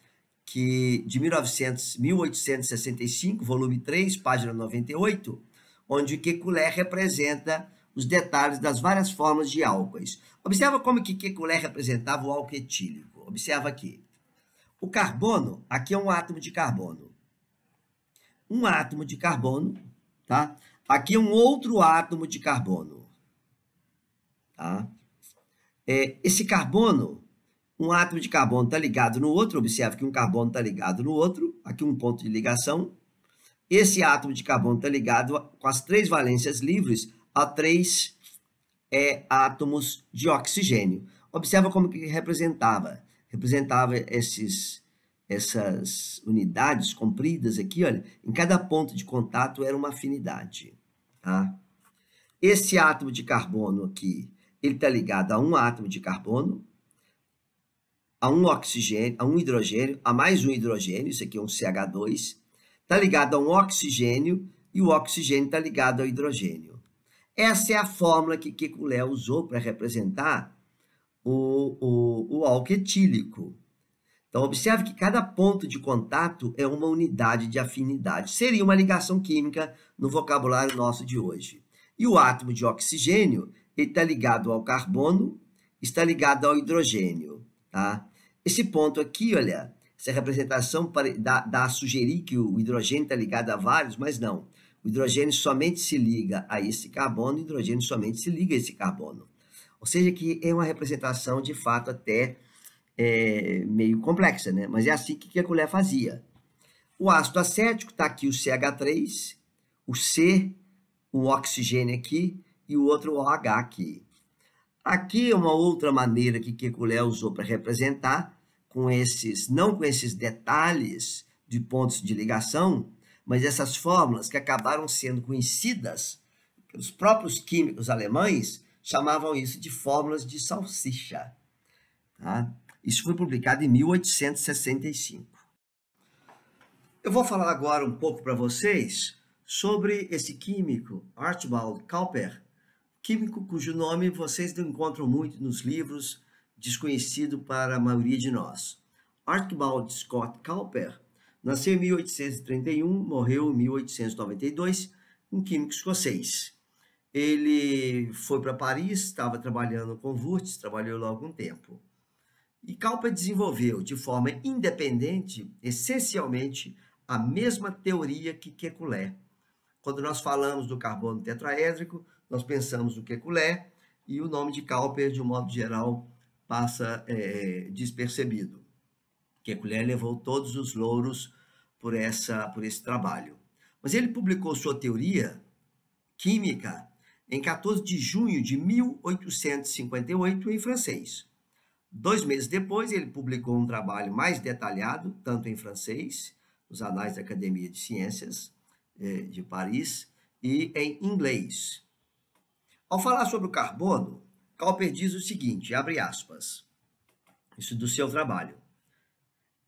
Que de 1865, volume 3, página 98, onde Kekulé representa os detalhes das várias formas de álcoois. Observa como que Kekulé representava o álcool etílico. Observa aqui. O carbono, aqui é um átomo de carbono. Um átomo de carbono, tá? Aqui é um outro átomo de carbono, tá? Esse carbono, um átomo de carbono está ligado no outro, observe que um carbono está ligado no outro, aqui um ponto de ligação. Esse átomo de carbono está ligado com as 3 valências livres a 3 átomos de oxigênio. Observa como que representava. Representava essas unidades compridas aqui, olha, em cada ponto de contato era uma afinidade. Tá? Esse átomo de carbono aqui, ele está ligado a um átomo de carbono, a um oxigênio, a um hidrogênio, a mais um hidrogênio, isso aqui é um CH2, está ligado a um oxigênio e o oxigênio está ligado ao hidrogênio. Essa é a fórmula que Kekulé usou para representar o álcool etílico. Então, observe que cada ponto de contato é uma unidade de afinidade. Seria uma ligação química no vocabulário nosso de hoje. E o átomo de oxigênio, ele está ligado ao carbono, está ligado ao hidrogênio. Tá? Esse ponto aqui, olha, essa representação dá a sugerir que o hidrogênio está ligado a vários, mas não. O hidrogênio somente se liga a esse carbono, o hidrogênio somente se liga a esse carbono. Ou seja, que é uma representação, de fato, até meio complexa, né? Mas é assim que Kekulé fazia. O ácido acético, está aqui o CH3, o C, o oxigênio aqui e o outro OH aqui. Aqui é uma outra maneira que Kekulé usou para representar, não com esses detalhes de pontos de ligação, mas essas fórmulas que acabaram sendo conhecidas pelos próprios químicos alemães, chamavam isso de fórmulas de salsicha. Tá? Isso foi publicado em 1865. Eu vou falar agora um pouco para vocês sobre esse químico, Archibald Cowper, químico cujo nome vocês não encontram muito nos livros, desconhecido para a maioria de nós. Archibald Scott Cowper nasceu em 1831, morreu em 1892, um químico escocês. Ele foi para Paris, estava trabalhando com Wurtz, trabalhou lá algum tempo. E Cowper desenvolveu de forma independente, essencialmente, a mesma teoria que Kekulé. Quando nós falamos do carbono tetraédrico, nós pensamos no Kekulé e o nome de Cowper, de um modo geral, passa despercebido. Kekulé levou todos os louros por esse trabalho. Mas ele publicou sua teoria química em 14 de junho de 1858 em francês. 2 meses depois, ele publicou um trabalho mais detalhado, tanto em francês, nos Anais da Academia de Ciências de Paris, e em inglês. Ao falar sobre o carbono, Cowper diz o seguinte, abre aspas, isso do seu trabalho.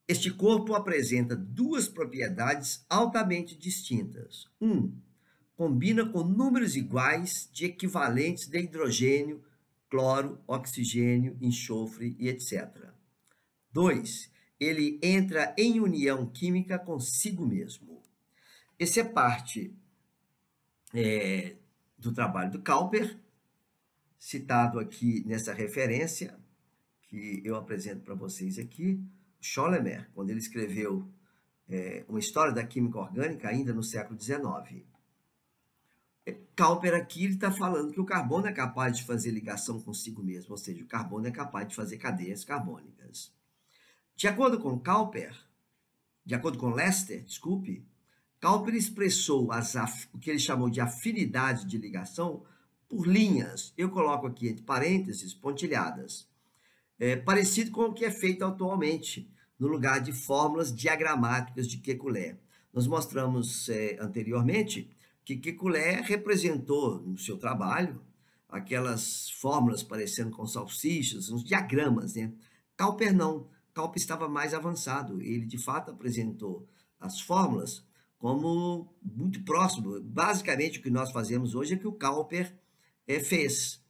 Este corpo apresenta 2 propriedades altamente distintas. 1. Combina com números iguais de equivalentes de hidrogênio, cloro, oxigênio, enxofre e etc. 2. Ele entra em união química consigo mesmo. Essa é parte do trabalho do Cowper, citado aqui nessa referência, que eu apresento para vocês aqui, Scholemer, quando ele escreveu uma história da química orgânica, ainda no século XIX. Cowper aqui está falando que o carbono é capaz de fazer ligação consigo mesmo, ou seja, o carbono é capaz de fazer cadeias carbônicas. De acordo com Lester, Cowper expressou o que ele chamou de afinidade de ligação por linhas, eu coloco aqui entre parênteses, pontilhadas, parecido com o que é feito atualmente, no lugar de fórmulas diagramáticas de Kekulé. Nós mostramos anteriormente que Kekulé representou no seu trabalho aquelas fórmulas parecendo com salsichas, uns diagramas, né? Cowper não. Cowper estava mais avançado. Ele, de fato, apresentou as fórmulas como muito próximo. Basicamente, o que nós fazemos hoje é que o Cowper fez.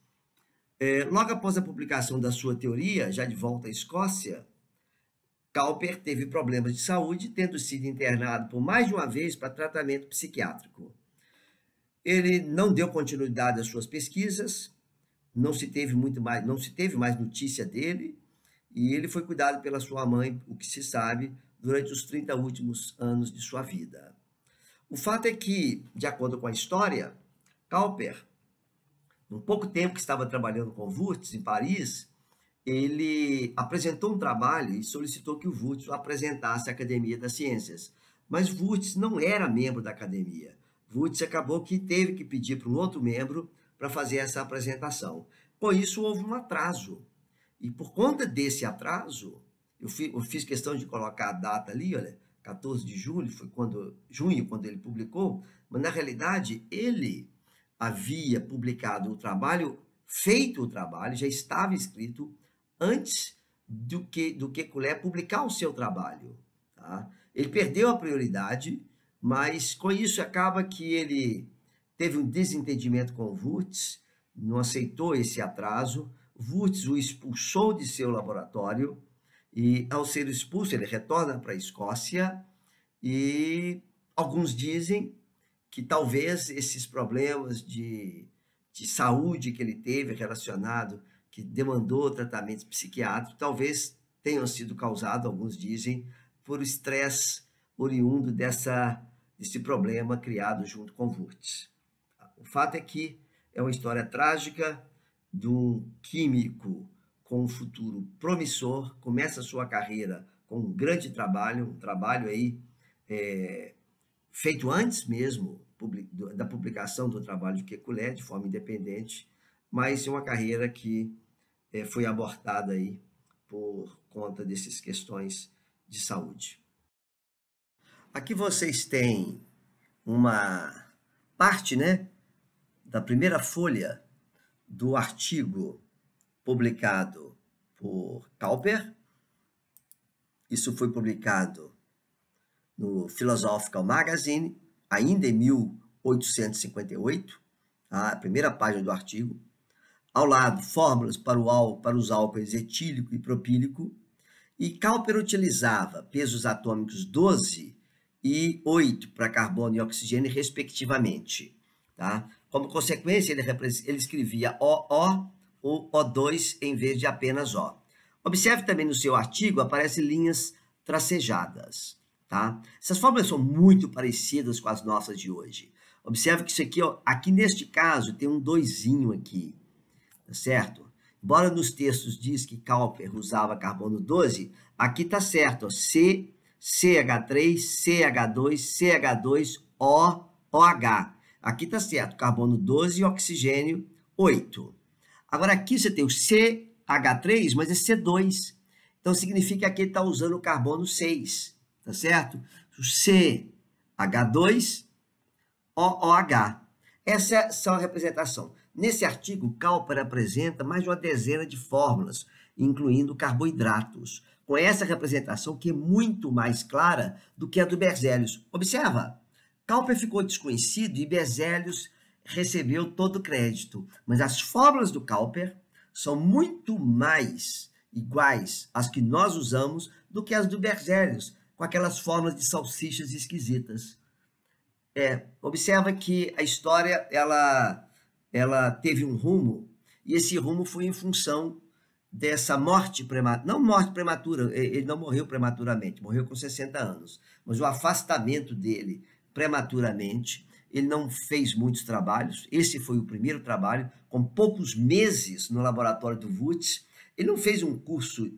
Logo após a publicação da sua teoria, já de volta à Escócia, Cowper teve problemas de saúde, tendo sido internado por mais de uma vez para tratamento psiquiátrico. Ele não deu continuidade às suas pesquisas, não se teve mais notícia dele, e ele foi cuidado pela sua mãe, o que se sabe, durante os 30 últimos anos de sua vida. O fato é que, de acordo com a história, Cowper, no pouco tempo que estava trabalhando com Wurtz em Paris, ele apresentou um trabalho e solicitou que o Wurtz o apresentasse à Academia das Ciências. Mas Wurtz não era membro da academia. Wurtz acabou que teve que pedir para um outro membro para fazer essa apresentação. Com isso, houve um atraso. E por conta desse atraso, eu fiz questão de colocar a data ali, olha, 14 de julho, foi junho, quando ele publicou, mas na realidade ele havia publicado o trabalho, feito o trabalho, já estava escrito antes do Kekulé publicar o seu trabalho. Tá? Ele perdeu a prioridade, mas com isso acaba que ele teve um desentendimento com o Wurtz, não aceitou esse atraso, Wurtz o expulsou de seu laboratório, e ao ser expulso ele retorna para a Escócia, e alguns dizem que talvez esses problemas de saúde que ele teve relacionado, que demandou tratamento psiquiátrico, talvez tenham sido causados, alguns dizem, por estresse oriundo desse problema criado junto com Wurtz. O fato é que é uma história trágica de um químico com um futuro promissor, começa a sua carreira com um grande trabalho, um trabalho aí feito antes mesmo da publicação do trabalho de Kekulé, de forma independente, mas é uma carreira que foi abortada aí por conta dessas questões de saúde. Aqui vocês têm uma parte, né, da primeira folha do artigo publicado por Cowper. Isso foi publicado no Philosophical Magazine, ainda em 1858, a primeira página do artigo. Ao lado, fórmulas para os álcoois etílico e propílico. E Cowper utilizava pesos atômicos 12 e 8 para carbono e oxigênio, respectivamente. Tá? Como consequência, ele escrevia OO ou O2 em vez de apenas O. Observe também no seu artigo, aparecem linhas tracejadas. Tá? Essas fórmulas são muito parecidas com as nossas de hoje. Observe que isso aqui, ó, aqui neste caso, tem um 2zinho aqui, tá certo? Embora nos textos diz que Cowper usava carbono 12, aqui tá certo, ó, CH3, CH2, CH2, OH. Aqui tá certo, carbono 12 e oxigênio 8. Agora aqui você tem o CH3, mas é C2. Então significa que ele está usando o carbono 6, tá certo? O CH2, OOH. Essa é só a representação. Nesse artigo, Cowper apresenta mais de uma dezena de fórmulas, incluindo carboidratos, com essa representação que é muito mais clara do que a do Berzelius. Observa, Cowper ficou desconhecido e Berzelius recebeu todo o crédito, mas as fórmulas do Cowper são muito mais iguais às que nós usamos do que as do Berzelius, com aquelas fórmulas de salsichas esquisitas. Observa que a história ela ela teve um rumo, e esse rumo foi em função dessa morte prematura, não morte prematura, ele não morreu prematuramente, morreu com 60 anos, mas o afastamento dele prematuramente, ele não fez muitos trabalhos, esse foi o primeiro trabalho, com poucos meses no laboratório do Wurtz, ele não fez um curso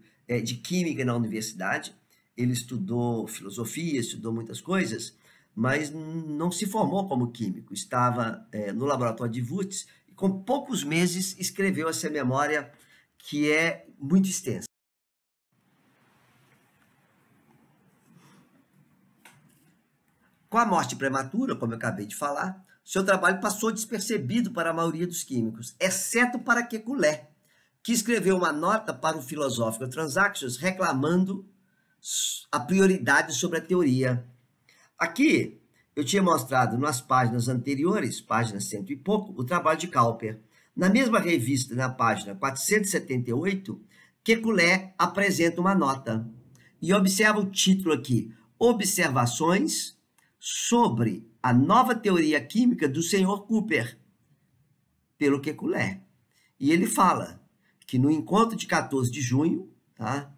de química na universidade, ele estudou filosofia, estudou muitas coisas, mas não se formou como químico, estava no laboratório de Wurtz, e com poucos meses escreveu essa memória que é muito extensa. Com a morte prematura, como eu acabei de falar, seu trabalho passou despercebido para a maioria dos químicos, exceto para Kekulé, que escreveu uma nota para o Philosophical Transactions reclamando a prioridade sobre a teoria. Aqui, eu tinha mostrado nas páginas anteriores, páginas 100 e pouco, o trabalho de Cowper. Na mesma revista, na página 478, Kekulé apresenta uma nota. E observa o título aqui, Observações sobre a nova teoria química do Sr. Cooper, pelo Kekulé. E ele fala que no encontro de 14 de junho, tá,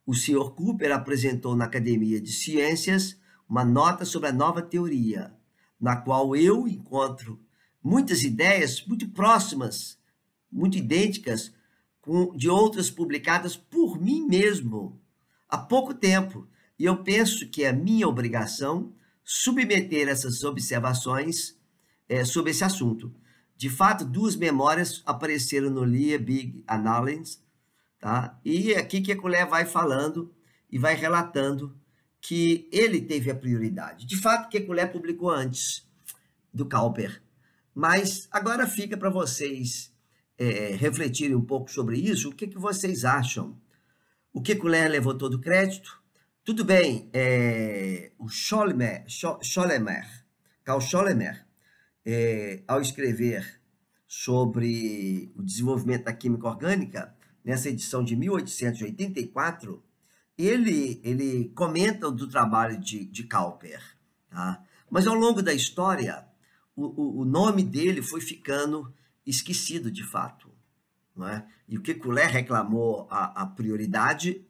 o Sr. Cooper apresentou na Academia de Ciências uma nota sobre a nova teoria, na qual eu encontro muitas ideias muito próximas, muito idênticas, de outras publicadas por mim mesmo, há pouco tempo. E eu penso que é minha obrigação submeter essas observações sobre esse assunto. De fato, 2 memórias apareceram no Liebig Annalen, tá? E aqui Kekulé vai falando e vai relatando que ele teve a prioridade. De fato, Kekulé publicou antes do Cowper, mas agora fica para vocês refletirem um pouco sobre isso. O que vocês acham? O Kekulé levou todo o crédito? Tudo bem, o Carl Schollemer, ao escrever sobre o desenvolvimento da química orgânica, nessa edição de 1884, ele comenta do trabalho de Cowper, tá? Mas ao longo da história, o nome dele foi ficando esquecido de fato, não é? E o Kekulé reclamou a prioridade,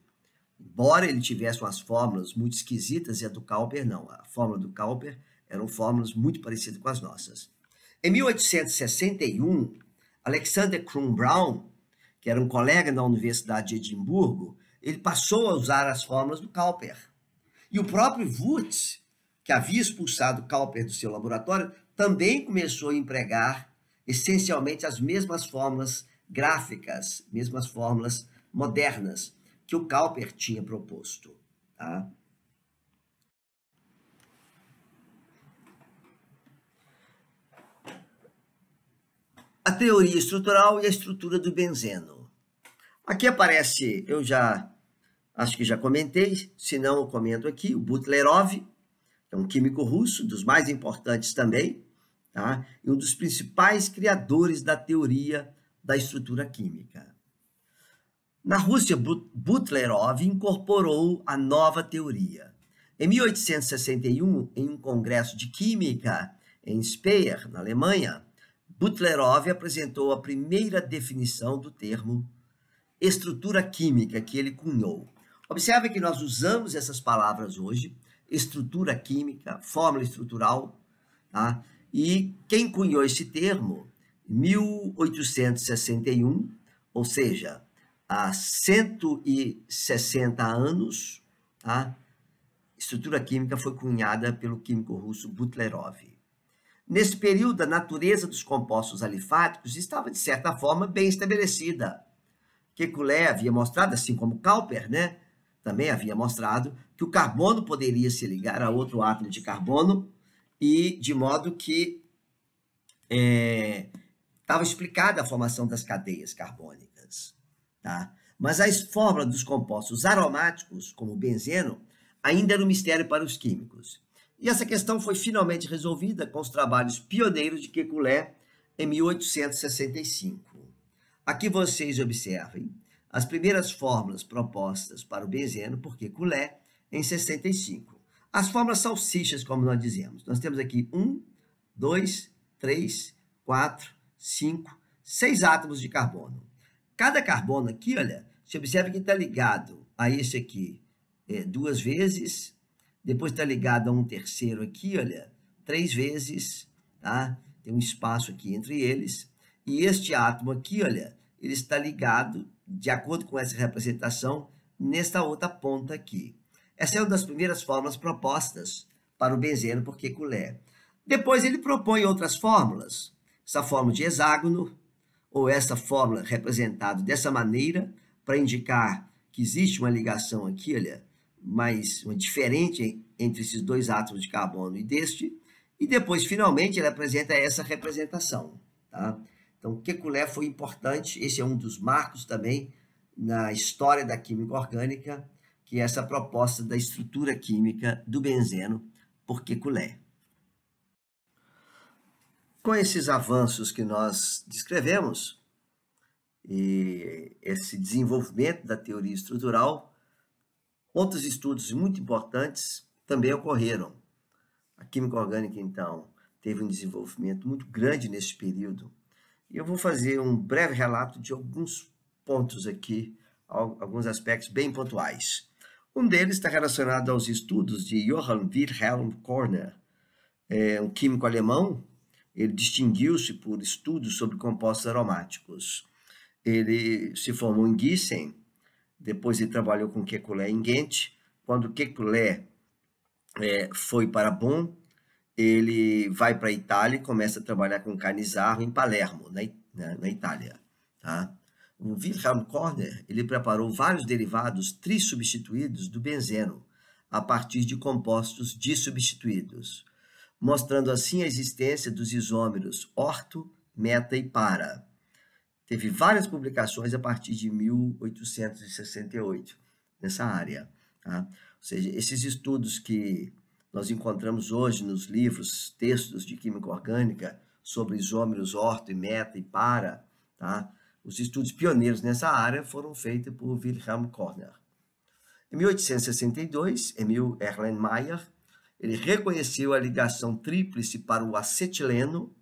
embora ele tivesse umas fórmulas muito esquisitas, e a do Cowper não. A fórmula do Cowper eram fórmulas muito parecidas com as nossas. Em 1861, Alexander Crum Brown, que era um colega na Universidade de Edimburgo, ele passou a usar as fórmulas do Cowper. E o próprio Wurtz, que havia expulsado Cowper do seu laboratório, também começou a empregar essencialmente as mesmas fórmulas gráficas, mesmas fórmulas modernas que o Cowper tinha proposto. Tá? A teoria estrutural e a estrutura do benzeno. Aqui aparece, eu acho que já comentei, se não eu comento aqui, o Butlerov, que é um químico russo, dos mais importantes também, tá? E um dos principais criadores da teoria da estrutura química. Na Rússia, Butlerov incorporou a nova teoria. Em 1861, em um congresso de química em Speyer, na Alemanha, Butlerov apresentou a primeira definição do termo estrutura química que ele cunhou. Observe que nós usamos essas palavras hoje, estrutura química, fórmula estrutural, tá? E quem cunhou esse termo, em 1861, ou seja, há 160 anos, tá? Estrutura química foi cunhada pelo químico russo Butlerov. Nesse período, a natureza dos compostos alifáticos estava, de certa forma, bem estabelecida. Kekulé havia mostrado, assim como Cowper, né, também havia mostrado, que o carbono poderia se ligar a outro átomo de carbono, e de modo que estava explicada a formação das cadeias carbônicas. Tá? Mas as fórmulas dos compostos aromáticos, como o benzeno, ainda era um mistério para os químicos. E essa questão foi finalmente resolvida com os trabalhos pioneiros de Kekulé em 1865. Aqui vocês observem as primeiras fórmulas propostas para o benzeno por Kekulé em 65. As fórmulas salsichas, como nós dizemos. Nós temos aqui 1, 2, 3, 4, 5, 6 átomos de carbono. Cada carbono aqui, olha, você observa que está ligado a esse aqui 2 vezes, depois está ligado a um terceiro aqui, olha, 3 vezes, tá? Tem um espaço aqui entre eles. E este átomo aqui, olha, ele está ligado, de acordo com essa representação, nesta outra ponta aqui. Essa é uma das primeiras fórmulas propostas para o benzeno por Kekulé. Depois ele propõe outras fórmulas, essa fórmula de hexágono, ou essa fórmula representada dessa maneira, para indicar que existe uma ligação aqui, olha, mais uma diferente entre esses 2 átomos de carbono e deste, e depois, finalmente, ele apresenta essa representação, tá? Então, Kekulé foi importante, esse é um dos marcos também na história da química orgânica, que é essa proposta da estrutura química do benzeno por Kekulé. Com esses avanços que nós descrevemos, e esse desenvolvimento da teoria estrutural, outros estudos muito importantes também ocorreram. A química orgânica, então, teve um desenvolvimento muito grande nesse período. E eu vou fazer um breve relato de alguns pontos aqui, alguns aspectos bem pontuais. Um deles está relacionado aos estudos de Johann Wilhelm Körner, um químico alemão. Ele distinguiu-se por estudos sobre compostos aromáticos. Ele se formou em Gießen, depois ele trabalhou com Kekulé em Ghent. Quando Kekulé foi para Bonn, ele vai para a Itália e começa a trabalhar com Cannizzaro em Palermo, na Itália. Tá? O Wilhelm Körner, ele preparou vários derivados trissubstituídos do benzeno, a partir de compostos dissubstituídos, mostrando assim a existência dos isômeros orto, meta e para. Teve várias publicações a partir de 1868 nessa área. Tá? Ou seja, esses estudos que nós encontramos hoje nos livros, textos de química orgânica sobre isômeros orto, meta e para, tá? Os estudos pioneiros nessa área foram feitos por Wilhelm Körner. Em 1862, Emil Erlenmeyer, ele reconheceu a ligação tríplice para o acetileno.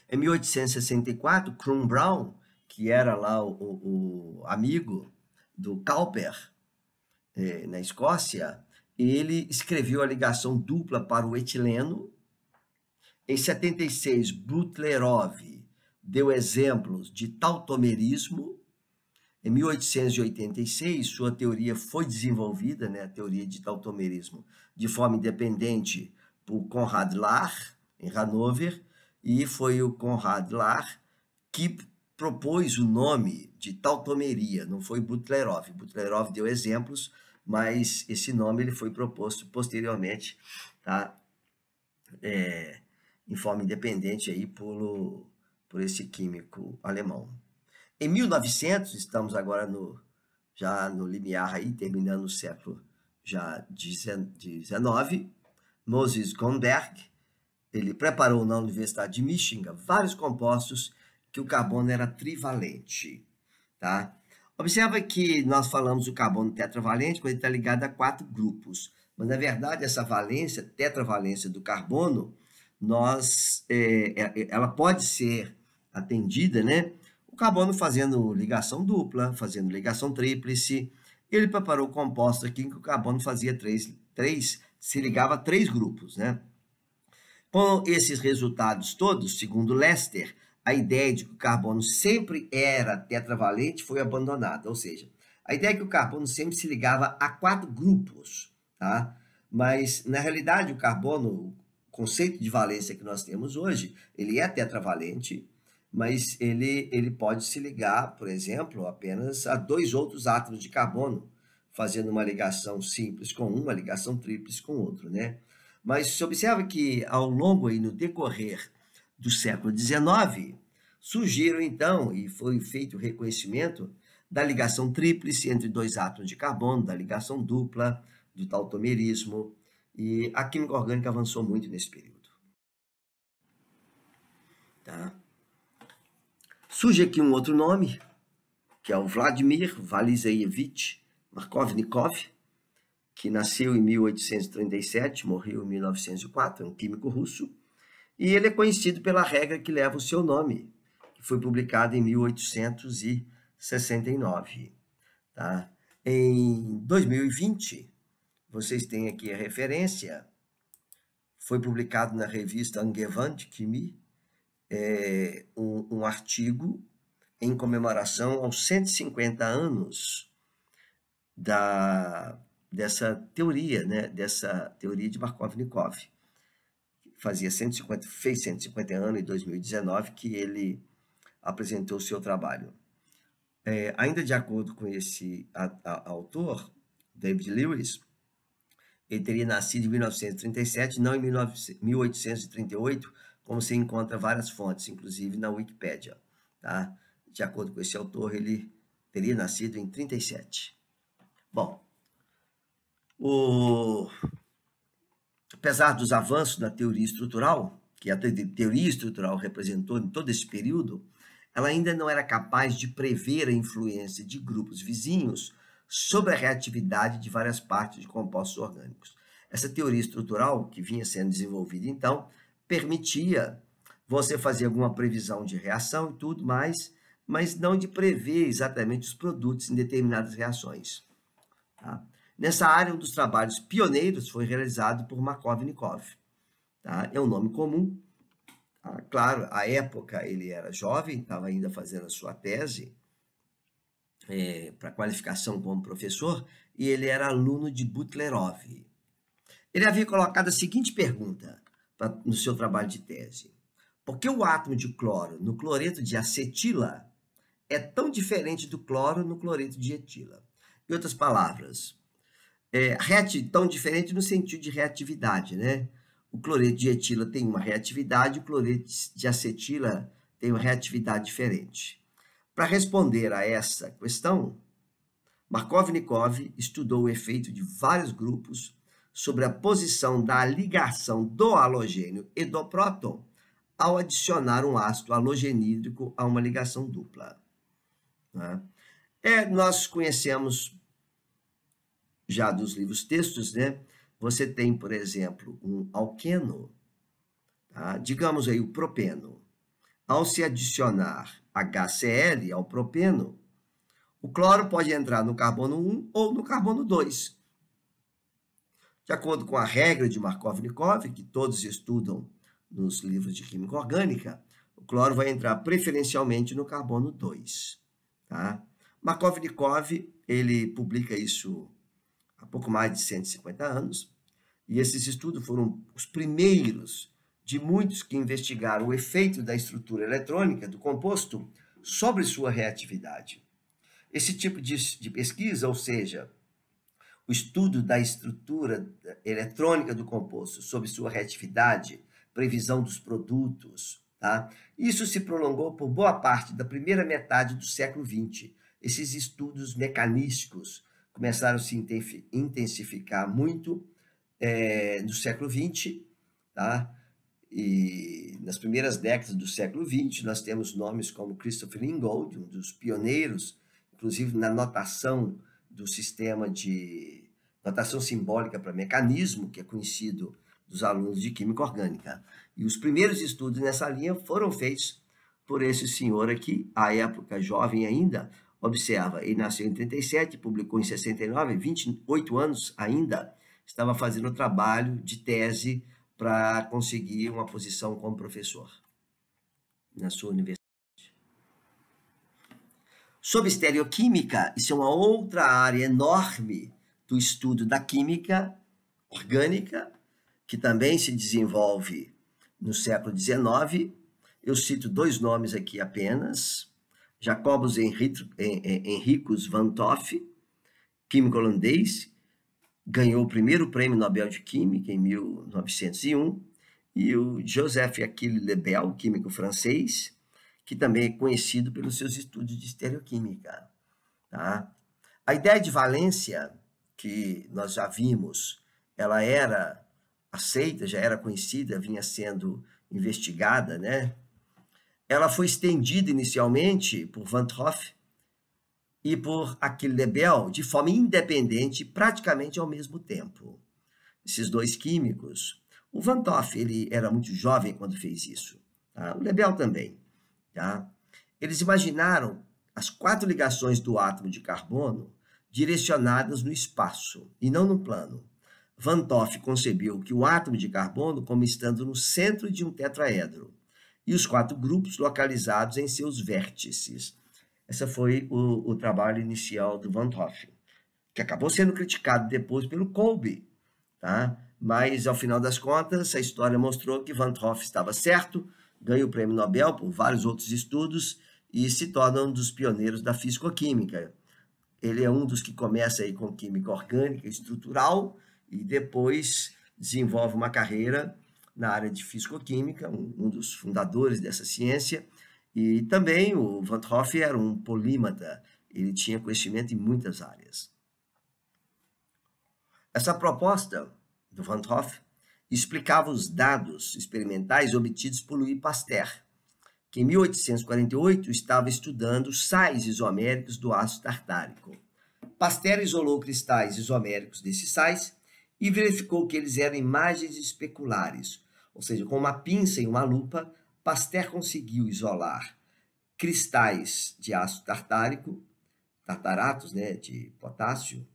Em 1864, Krum-Brown, que era lá o amigo do Cowper, na Escócia, ele escreveu a ligação dupla para o etileno. Em 76, Butlerov deu exemplos de tautomerismo. Em 1886, sua teoria foi desenvolvida, a teoria de tautomerismo, de forma independente por Konrad Larr, em Hannover, e foi o Konrad Larr que propôs o nome de tautomeria, não foi Butlerov. Butlerov deu exemplos, mas esse nome ele foi proposto posteriormente, tá? Em forma independente aí por esse químico alemão. Em 1900, estamos agora já no limiar aí, terminando o século já XIX, Moses Goldberg, ele preparou na Universidade de Michigan vários compostos que o carbono era trivalente, tá? Observa que nós falamos do carbono tetravalente quando ele está ligado a 4 grupos, mas na verdade essa valência, tetravalência do carbono, ela pode ser atendida, O carbono fazendo ligação dupla, fazendo ligação tríplice. Ele preparou compostos aqui em que o carbono fazia se ligava a 3 grupos, Com esses resultados todos, segundo Lester, a ideia de que o carbono sempre era tetravalente foi abandonada, ou seja, a ideia é que o carbono sempre se ligava a 4 grupos, tá? Mas, na realidade, o carbono, o conceito de valência que nós temos hoje, ele é tetravalente, mas ele pode se ligar, por exemplo, apenas a 2 outros átomos de carbono, fazendo uma ligação simples com um, uma ligação tríplice com outro, Mas se observa que, ao longo e no decorrer do século XIX, surgiram, então, e foi feito o reconhecimento da ligação tríplice entre 2 átomos de carbono, da ligação dupla, do tautomerismo, e a química orgânica avançou muito nesse período. Tá? Surge aqui um outro nome, que é o Vladimir Valizeevich Markovnikov, que nasceu em 1837, morreu em 1904, é um químico russo. E ele é conhecido pela regra que leva o seu nome, que foi publicada em 1869. Tá? Em 2020, vocês têm aqui a referência, foi publicado na revista Angewandte Chemie, um artigo em comemoração aos 150 anos dessa teoria, né? Dessa teoria de Markovnikov. Fez 150 anos em 2019 que ele apresentou o seu trabalho. Ainda de acordo com esse autor, David Lewis, ele teria nascido em 1937, não em 1838, como se encontra várias fontes, inclusive na Wikipédia. Tá? De acordo com esse autor, ele teria nascido em 37. Bom, apesar dos avanços na teoria estrutural, que a teoria estrutural representou em todo esse período, ela ainda não era capaz de prever a influência de grupos vizinhos sobre a reatividade de várias partes de compostos orgânicos. Essa teoria estrutural, que vinha sendo desenvolvida então, permitia você fazer alguma previsão de reação e tudo mais, mas não de prever exatamente os produtos em determinadas reações. Tá? Nessa área, um dos trabalhos pioneiros foi realizado por Markovnikov. Tá? É um nome comum. Tá? Claro, à época ele era jovem, estava ainda fazendo a sua tese para qualificação como professor, e ele era aluno de Butlerov. Ele havia colocado a seguinte pergunta no seu trabalho de tese: por que o átomo de cloro no cloreto de acetila é tão diferente do cloro no cloreto de etila? Em outras palavras, tão diferente no sentido de reatividade, né? O cloreto de etila tem uma reatividade, o cloreto de acetila tem uma reatividade diferente. Para responder a essa questão, Markovnikov estudou o efeito de vários grupos sobre a posição da ligação do halogênio e do próton ao adicionar um ácido halogenídrico a uma ligação dupla. Né? Nós conhecemos já dos livros textos, né? Você tem, por exemplo, um alqueno, tá? Digamos aí o propeno. Ao se adicionar HCl ao propeno, o cloro pode entrar no carbono 1 ou no carbono 2. De acordo com a regra de Markovnikov, que todos estudam nos livros de química orgânica, o cloro vai entrar preferencialmente no carbono 2. Tá? Markovnikov, ele publica isso há pouco mais de 150 anos, e esses estudos foram os primeiros de muitos que investigaram o efeito da estrutura eletrônica do composto sobre sua reatividade. Esse tipo de pesquisa, ou seja, o estudo da estrutura eletrônica do composto sobre sua reatividade, previsão dos produtos, tá? Isso se prolongou por boa parte da primeira metade do século XX. Esses estudos mecanísticos começaram a se intensificar muito no século XX, tá? E nas primeiras décadas do século XX, nós temos nomes como Christopher Ingold, um dos pioneiros, inclusive na notação do sistema de notação simbólica para mecanismo, que é conhecido dos alunos de química orgânica. E os primeiros estudos nessa linha foram feitos por esse senhor aqui, à época jovem ainda. Observa, ele nasceu em 37, publicou em 69, 28 anos ainda, estava fazendo trabalho de tese para conseguir uma posição como professor na sua universidade. Sobre estereoquímica, isso é uma outra área enorme do estudo da química orgânica, que também se desenvolve no século XIX. Eu cito dois nomes aqui apenas: Jacobus Henricus van 't Hoff, químico holandês, ganhou o primeiro prêmio Nobel de Química em 1901, e o Joseph Achille Lebel, químico francês, que também é conhecido pelos seus estudos de estereoquímica. Tá? A ideia de valência, que nós já vimos, ela era aceita, já era conhecida, vinha sendo investigada, né? Ela foi estendida inicialmente por Van 't Hoff e por Achille Lebel de forma independente, praticamente ao mesmo tempo. Esses dois químicos O Van 't Hoff, ele era muito jovem quando fez isso, tá? O Lebel também, tá? Eles imaginaram as 4 ligações do átomo de carbono direcionadas no espaço e não no plano. Van 't Hoff concebeu que o átomo de carbono como estando no centro de um tetraedro e os 4 grupos localizados em seus vértices. Esse foi o trabalho inicial do Van 't Hoff, que acabou sendo criticado depois pelo Kolbe, tá? Mas, ao final das contas, a história mostrou que Van 't Hoff estava certo, ganha o prêmio Nobel por vários outros estudos e se torna um dos pioneiros da fisicoquímica. Ele é um dos que começa aí com química orgânica estrutural e depois desenvolve uma carreira na área de fisicoquímica, um dos fundadores dessa ciência. E também o Van 't Hoff era um polímata, ele tinha conhecimento em muitas áreas. Essa proposta do Van 't Hoff explicava os dados experimentais obtidos por Louis Pasteur, que em 1848 estava estudando sais isoméricos do ácido tartárico. Pasteur isolou cristais isoméricos desses sais e verificou que eles eram imagens especulares, ou seja, com uma pinça e uma lupa, Pasteur conseguiu isolar cristais de ácido tartárico, tartaratos, né, de potássio,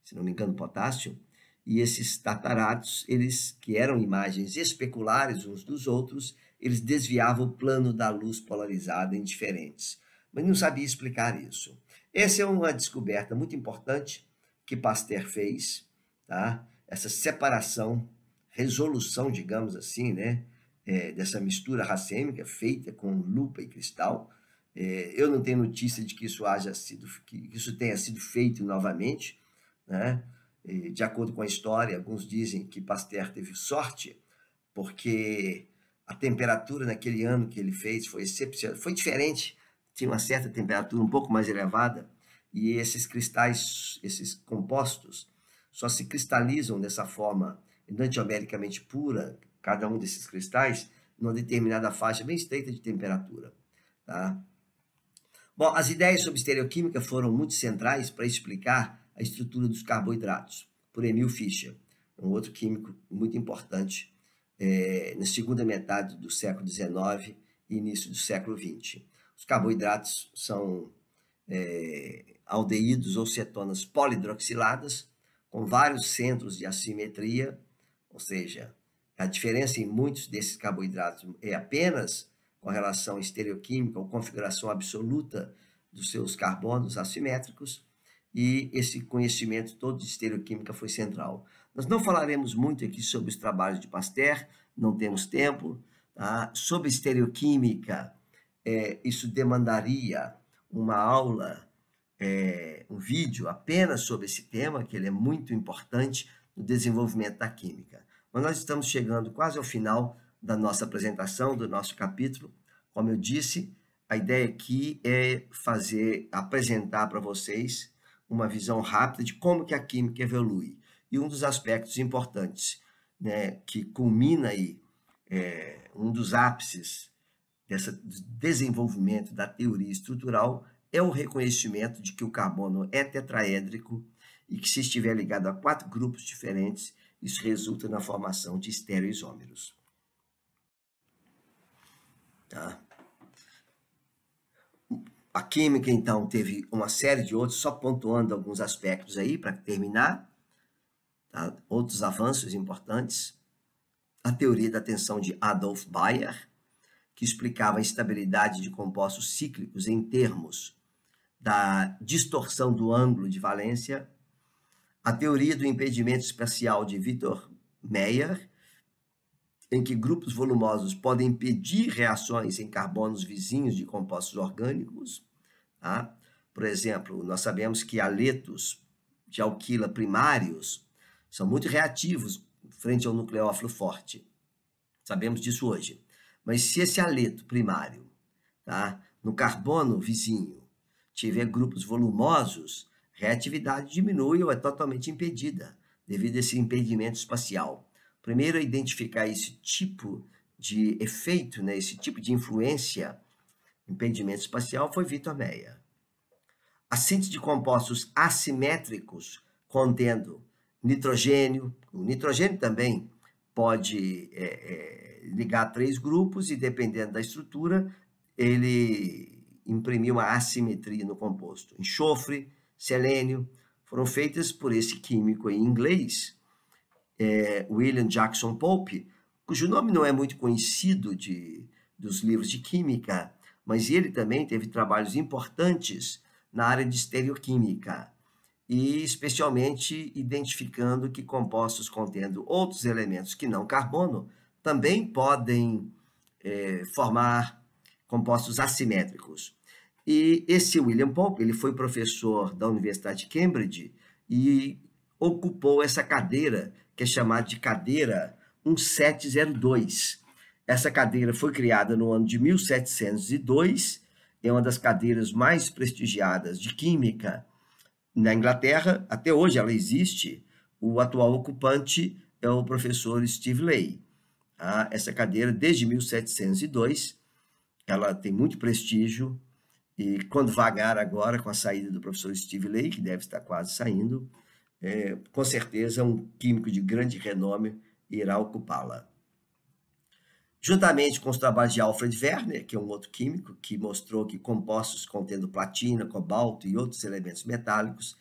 se não me engano, potássio, e esses tartaratos, eles que eram imagens especulares uns dos outros, eles desviavam o plano da luz polarizada em diferentes, mas não sabia explicar isso. Essa é uma descoberta muito importante que Pasteur fez, tá? Essa separação, resolução, digamos assim, né? Dessa mistura racêmica feita com lupa e cristal. Eu não tenho notícia de que isso tenha sido feito novamente, né? De acordo com a história, alguns dizem que Pasteur teve sorte, porque a temperatura naquele ano que ele fez foi excepcional, foi diferente, tinha uma certa temperatura um pouco mais elevada, e esses cristais, esses compostos, só se cristalizam dessa forma enantiomericamente pura, cada um desses cristais, numa determinada faixa bem estreita de temperatura, tá? Bom, as ideias sobre estereoquímica foram muito centrais para explicar a estrutura dos carboidratos, por Emil Fischer, um outro químico muito importante na segunda metade do século XIX e início do século XX. Os carboidratos são aldeídos ou cetonas polidroxiladas, com vários centros de assimetria, ou seja, a diferença em muitos desses carboidratos é apenas com relação estereoquímica ou configuração absoluta dos seus carbonos assimétricos, e esse conhecimento todo de estereoquímica foi central. Nós não falaremos muito aqui sobre os trabalhos de Pasteur, não temos tempo, tá? Sobre estereoquímica, isso demandaria uma aula, um vídeo apenas sobre esse tema, que ele é muito importante no desenvolvimento da química. Mas nós estamos chegando quase ao final da nossa apresentação, do nosso capítulo. Como eu disse, a ideia aqui é apresentar para vocês uma visão rápida de como que a química evolui. E um dos aspectos importantes, né, que culmina aí, um dos ápices desse desenvolvimento da teoria estrutural é o reconhecimento de que o carbono é tetraédrico e que, se estiver ligado a 4 grupos diferentes, isso resulta na formação de estereoisômeros. Tá? A química, então, teve uma série de outros, só pontuando alguns aspectos aí para terminar, tá? Outros avanços importantes. A teoria da tensão de Adolf Bayer, que explicava a instabilidade de compostos cíclicos em termos da distorção do ângulo de valência. A teoria do impedimento espacial de Victor Meyer, em que grupos volumosos podem impedir reações em carbonos vizinhos de compostos orgânicos. Tá? Por exemplo, nós sabemos que haletos de alquila primários são muito reativos frente ao nucleófilo forte. Sabemos disso hoje. Mas se esse haleto primário, tá, no carbono vizinho, tiver grupos volumosos, reatividade diminui ou é totalmente impedida, devido a esse impedimento espacial. Primeiro a identificar esse tipo de efeito, né, esse tipo de influência, impedimento espacial, foi Victor Meyer. A síntese de compostos assimétricos contendo nitrogênio. O nitrogênio também pode ligar a 3 grupos e, dependendo da estrutura, ele imprimir uma assimetria no composto. Enxofre, selênio, foram feitas por esse químico em inglês, William Jackson Pope, cujo nome não é muito conhecido dos livros de química, mas ele também teve trabalhos importantes na área de estereoquímica, e especialmente identificando que compostos contendo outros elementos que não carbono também podem formar compostos assimétricos. E esse William Pope, ele foi professor da Universidade de Cambridge e ocupou essa cadeira, que é chamada de cadeira 1702. Essa cadeira foi criada no ano de 1702, é uma das cadeiras mais prestigiadas de química na Inglaterra. Até hoje ela existe. O atual ocupante é o professor Steve Lay. Essa cadeira, desde 1702, ela tem muito prestígio, e quando vagar agora com a saída do professor Steve Lay, que deve estar quase saindo, com certeza um químico de grande renome irá ocupá-la. Juntamente com os trabalhos de Alfred Werner, que é um outro químico, que mostrou que compostos contendo platina, cobalto e outros elementos metálicos,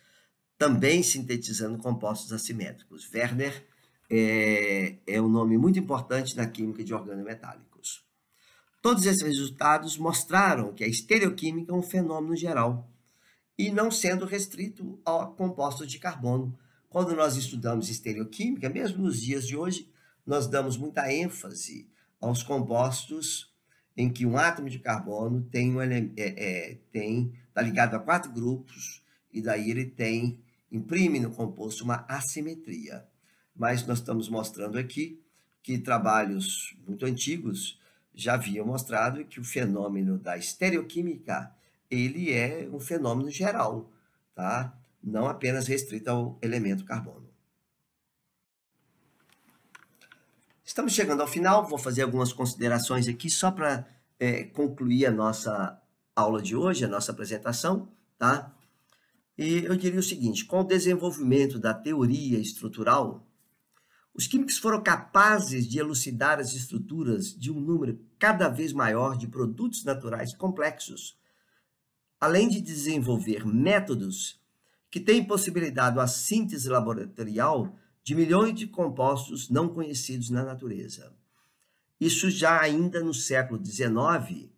também sintetizando compostos assimétricos. Werner é um nome muito importante na química de organometálicos. Todos esses resultados mostraram que a estereoquímica é um fenômeno geral, e não sendo restrito a compostos de carbono. Quando nós estudamos estereoquímica, mesmo nos dias de hoje, nós damos muita ênfase aos compostos em que um átomo de carbono está ligado a 4 grupos, e daí ele imprime no composto uma assimetria. Mas nós estamos mostrando aqui que trabalhos muito antigos já haviam mostrado que o fenômeno da estereoquímica ele é um fenômeno geral, tá? Não apenas restrito ao elemento carbono. Estamos chegando ao final, vou fazer algumas considerações aqui só para concluir a nossa aula de hoje, a nossa apresentação, tá? E eu diria o seguinte: com o desenvolvimento da teoria estrutural, os químicos foram capazes de elucidar as estruturas de um número cada vez maior de produtos naturais complexos, além de desenvolver métodos que têm possibilidade a síntese laboratorial de milhões de compostos não conhecidos na natureza. Isso já ainda no século XIX,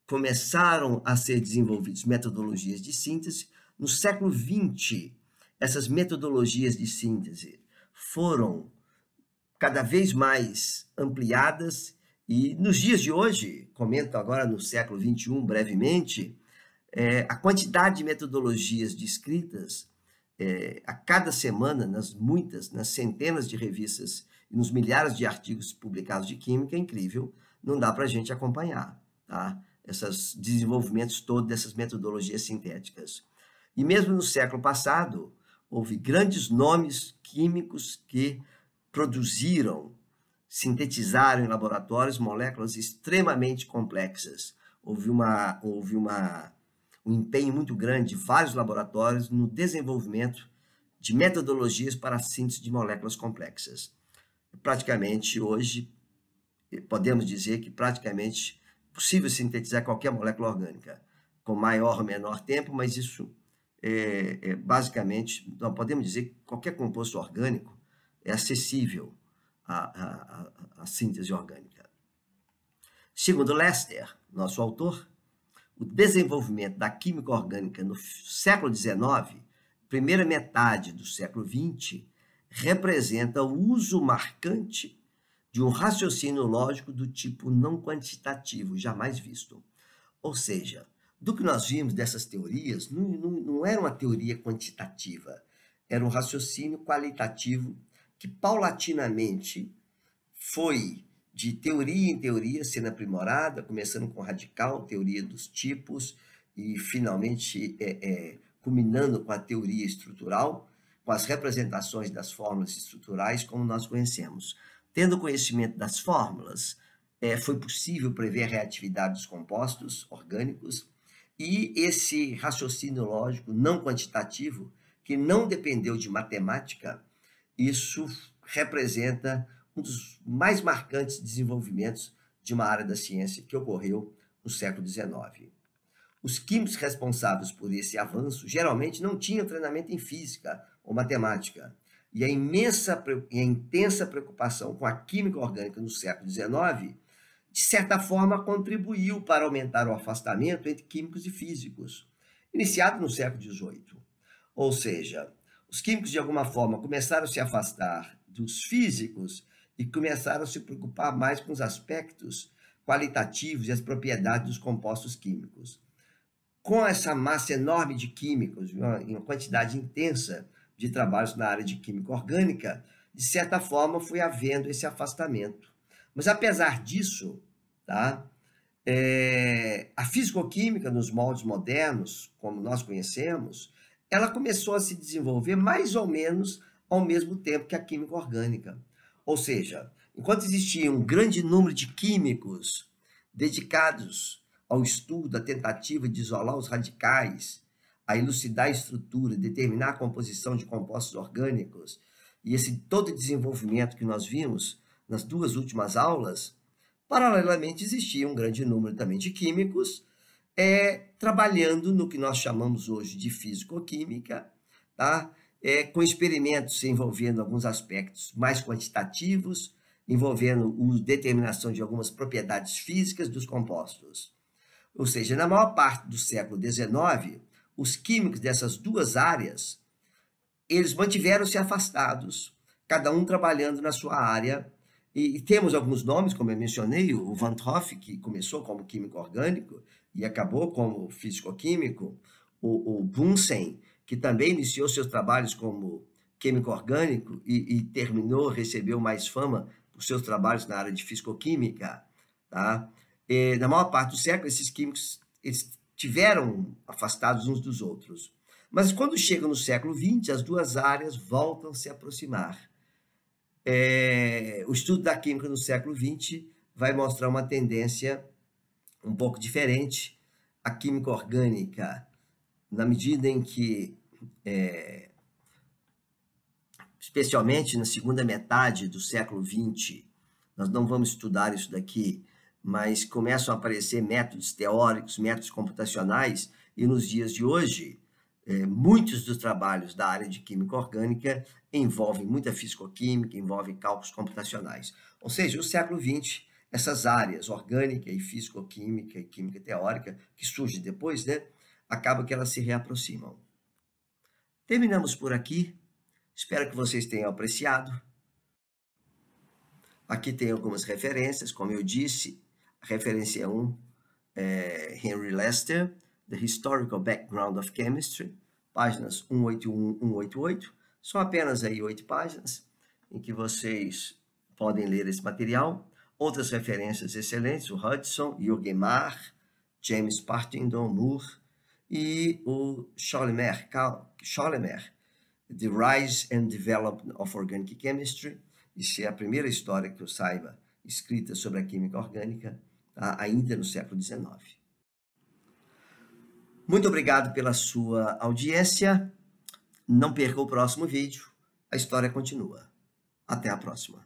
começaram a ser desenvolvidas metodologias de síntese. No século XX, essas metodologias de síntese foram cada vez mais ampliadas, e nos dias de hoje, comento agora no século XXI brevemente, a quantidade de metodologias descritas a cada semana, nas centenas de revistas e nos milhares de artigos publicados de química, é incrível, não dá para a gente acompanhar, tá? Esses desenvolvimentos todos dessas metodologias sintéticas. E mesmo no século passado, houve grandes nomes químicos que produziram, sintetizaram em laboratórios moléculas extremamente complexas. Houve um empenho muito grande de vários laboratórios no desenvolvimento de metodologias para a síntese de moléculas complexas. Praticamente hoje, podemos dizer que praticamente é possível sintetizar qualquer molécula orgânica, com maior ou menor tempo, mas isso basicamente, nós podemos dizer que qualquer composto orgânico é acessível à síntese orgânica. Segundo Lester, nosso autor, o desenvolvimento da química orgânica no século XIX, primeira metade do século XX, representa o uso marcante de um raciocínio lógico do tipo não quantitativo, jamais visto. Ou seja, do que nós vimos dessas teorias, não era uma teoria quantitativa, era um raciocínio qualitativo que paulatinamente foi de teoria em teoria sendo aprimorada, começando com radical, teoria dos tipos, e finalmente culminando com a teoria estrutural, com as representações das fórmulas estruturais como nós conhecemos. Tendo conhecimento das fórmulas, foi possível prever a reatividade dos compostos orgânicos, e esse raciocínio lógico não quantitativo, que não dependeu de matemática, isso representa um dos mais marcantes desenvolvimentos de uma área da ciência que ocorreu no século XIX. Os químicos responsáveis por esse avanço geralmente não tinham treinamento em física ou matemática, e a intensa preocupação com a química orgânica no século XIX, de certa forma, contribuiu para aumentar o afastamento entre químicos e físicos, iniciado no século XVIII. Ou seja, os químicos, de alguma forma, começaram a se afastar dos físicos e começaram a se preocupar mais com os aspectos qualitativos e as propriedades dos compostos químicos. Com essa massa enorme de químicos, uma quantidade intensa de trabalhos na área de química orgânica, de certa forma foi havendo esse afastamento. Mas, apesar disso, tá, a fisicoquímica nos moldes modernos, como nós conhecemos, ela começou a se desenvolver mais ou menos ao mesmo tempo que a química orgânica. Ou seja, enquanto existia um grande número de químicos dedicados ao estudo, à tentativa de isolar os radicais, a elucidar a estrutura, determinar a composição de compostos orgânicos, e esse todo desenvolvimento que nós vimos nas duas últimas aulas, paralelamente existia um grande número também de químicos trabalhando no que nós chamamos hoje de fisicoquímica, tá? Com experimentos envolvendo alguns aspectos mais quantitativos, envolvendo a determinação de algumas propriedades físicas dos compostos. Ou seja, na maior parte do século XIX, os químicos dessas duas áreas, eles mantiveram-se afastados, cada um trabalhando na sua área. E temos alguns nomes, como eu mencionei, o Van t Hoff, que começou como químico orgânico e acabou como físico-químico, o Bunsen, que também iniciou seus trabalhos como químico orgânico e terminou, recebeu mais fama por seus trabalhos na área de fisicoquímica, tá? Na maior parte do século, esses químicos eles tiveram afastados uns dos outros. Mas quando chega no século XX, as duas áreas voltam a se aproximar. O estudo da química no século XX vai mostrar uma tendência um pouco diferente. A química orgânica, na medida em que, especialmente na segunda metade do século XX, nós não vamos estudar isso daqui, mas começam a aparecer métodos teóricos, métodos computacionais, e nos dias de hoje, muitos dos trabalhos da área de química orgânica envolvem muita fisicoquímica, envolvem cálculos computacionais. Ou seja, no século XX, essas áreas, orgânica e fisicoquímica e química teórica, que surgem depois, né, acaba que elas se reaproximam. Terminamos por aqui. Espero que vocês tenham apreciado. Aqui tem algumas referências, como eu disse, a referência 1 é Henry Lester, The Historical Background of Chemistry, páginas 181 e 188. São apenas aí 8 páginas em que vocês podem ler esse material. Outras referências excelentes, o Hudson, Jürgen Mahr, James Partington Moore e o Scholemer, The Rise and Development of Organic Chemistry. Isso é a primeira história que eu saiba escrita sobre a química orgânica, tá? Ainda no século XIX. Muito obrigado pela sua audiência. Não perca o próximo vídeo. A história continua. Até a próxima.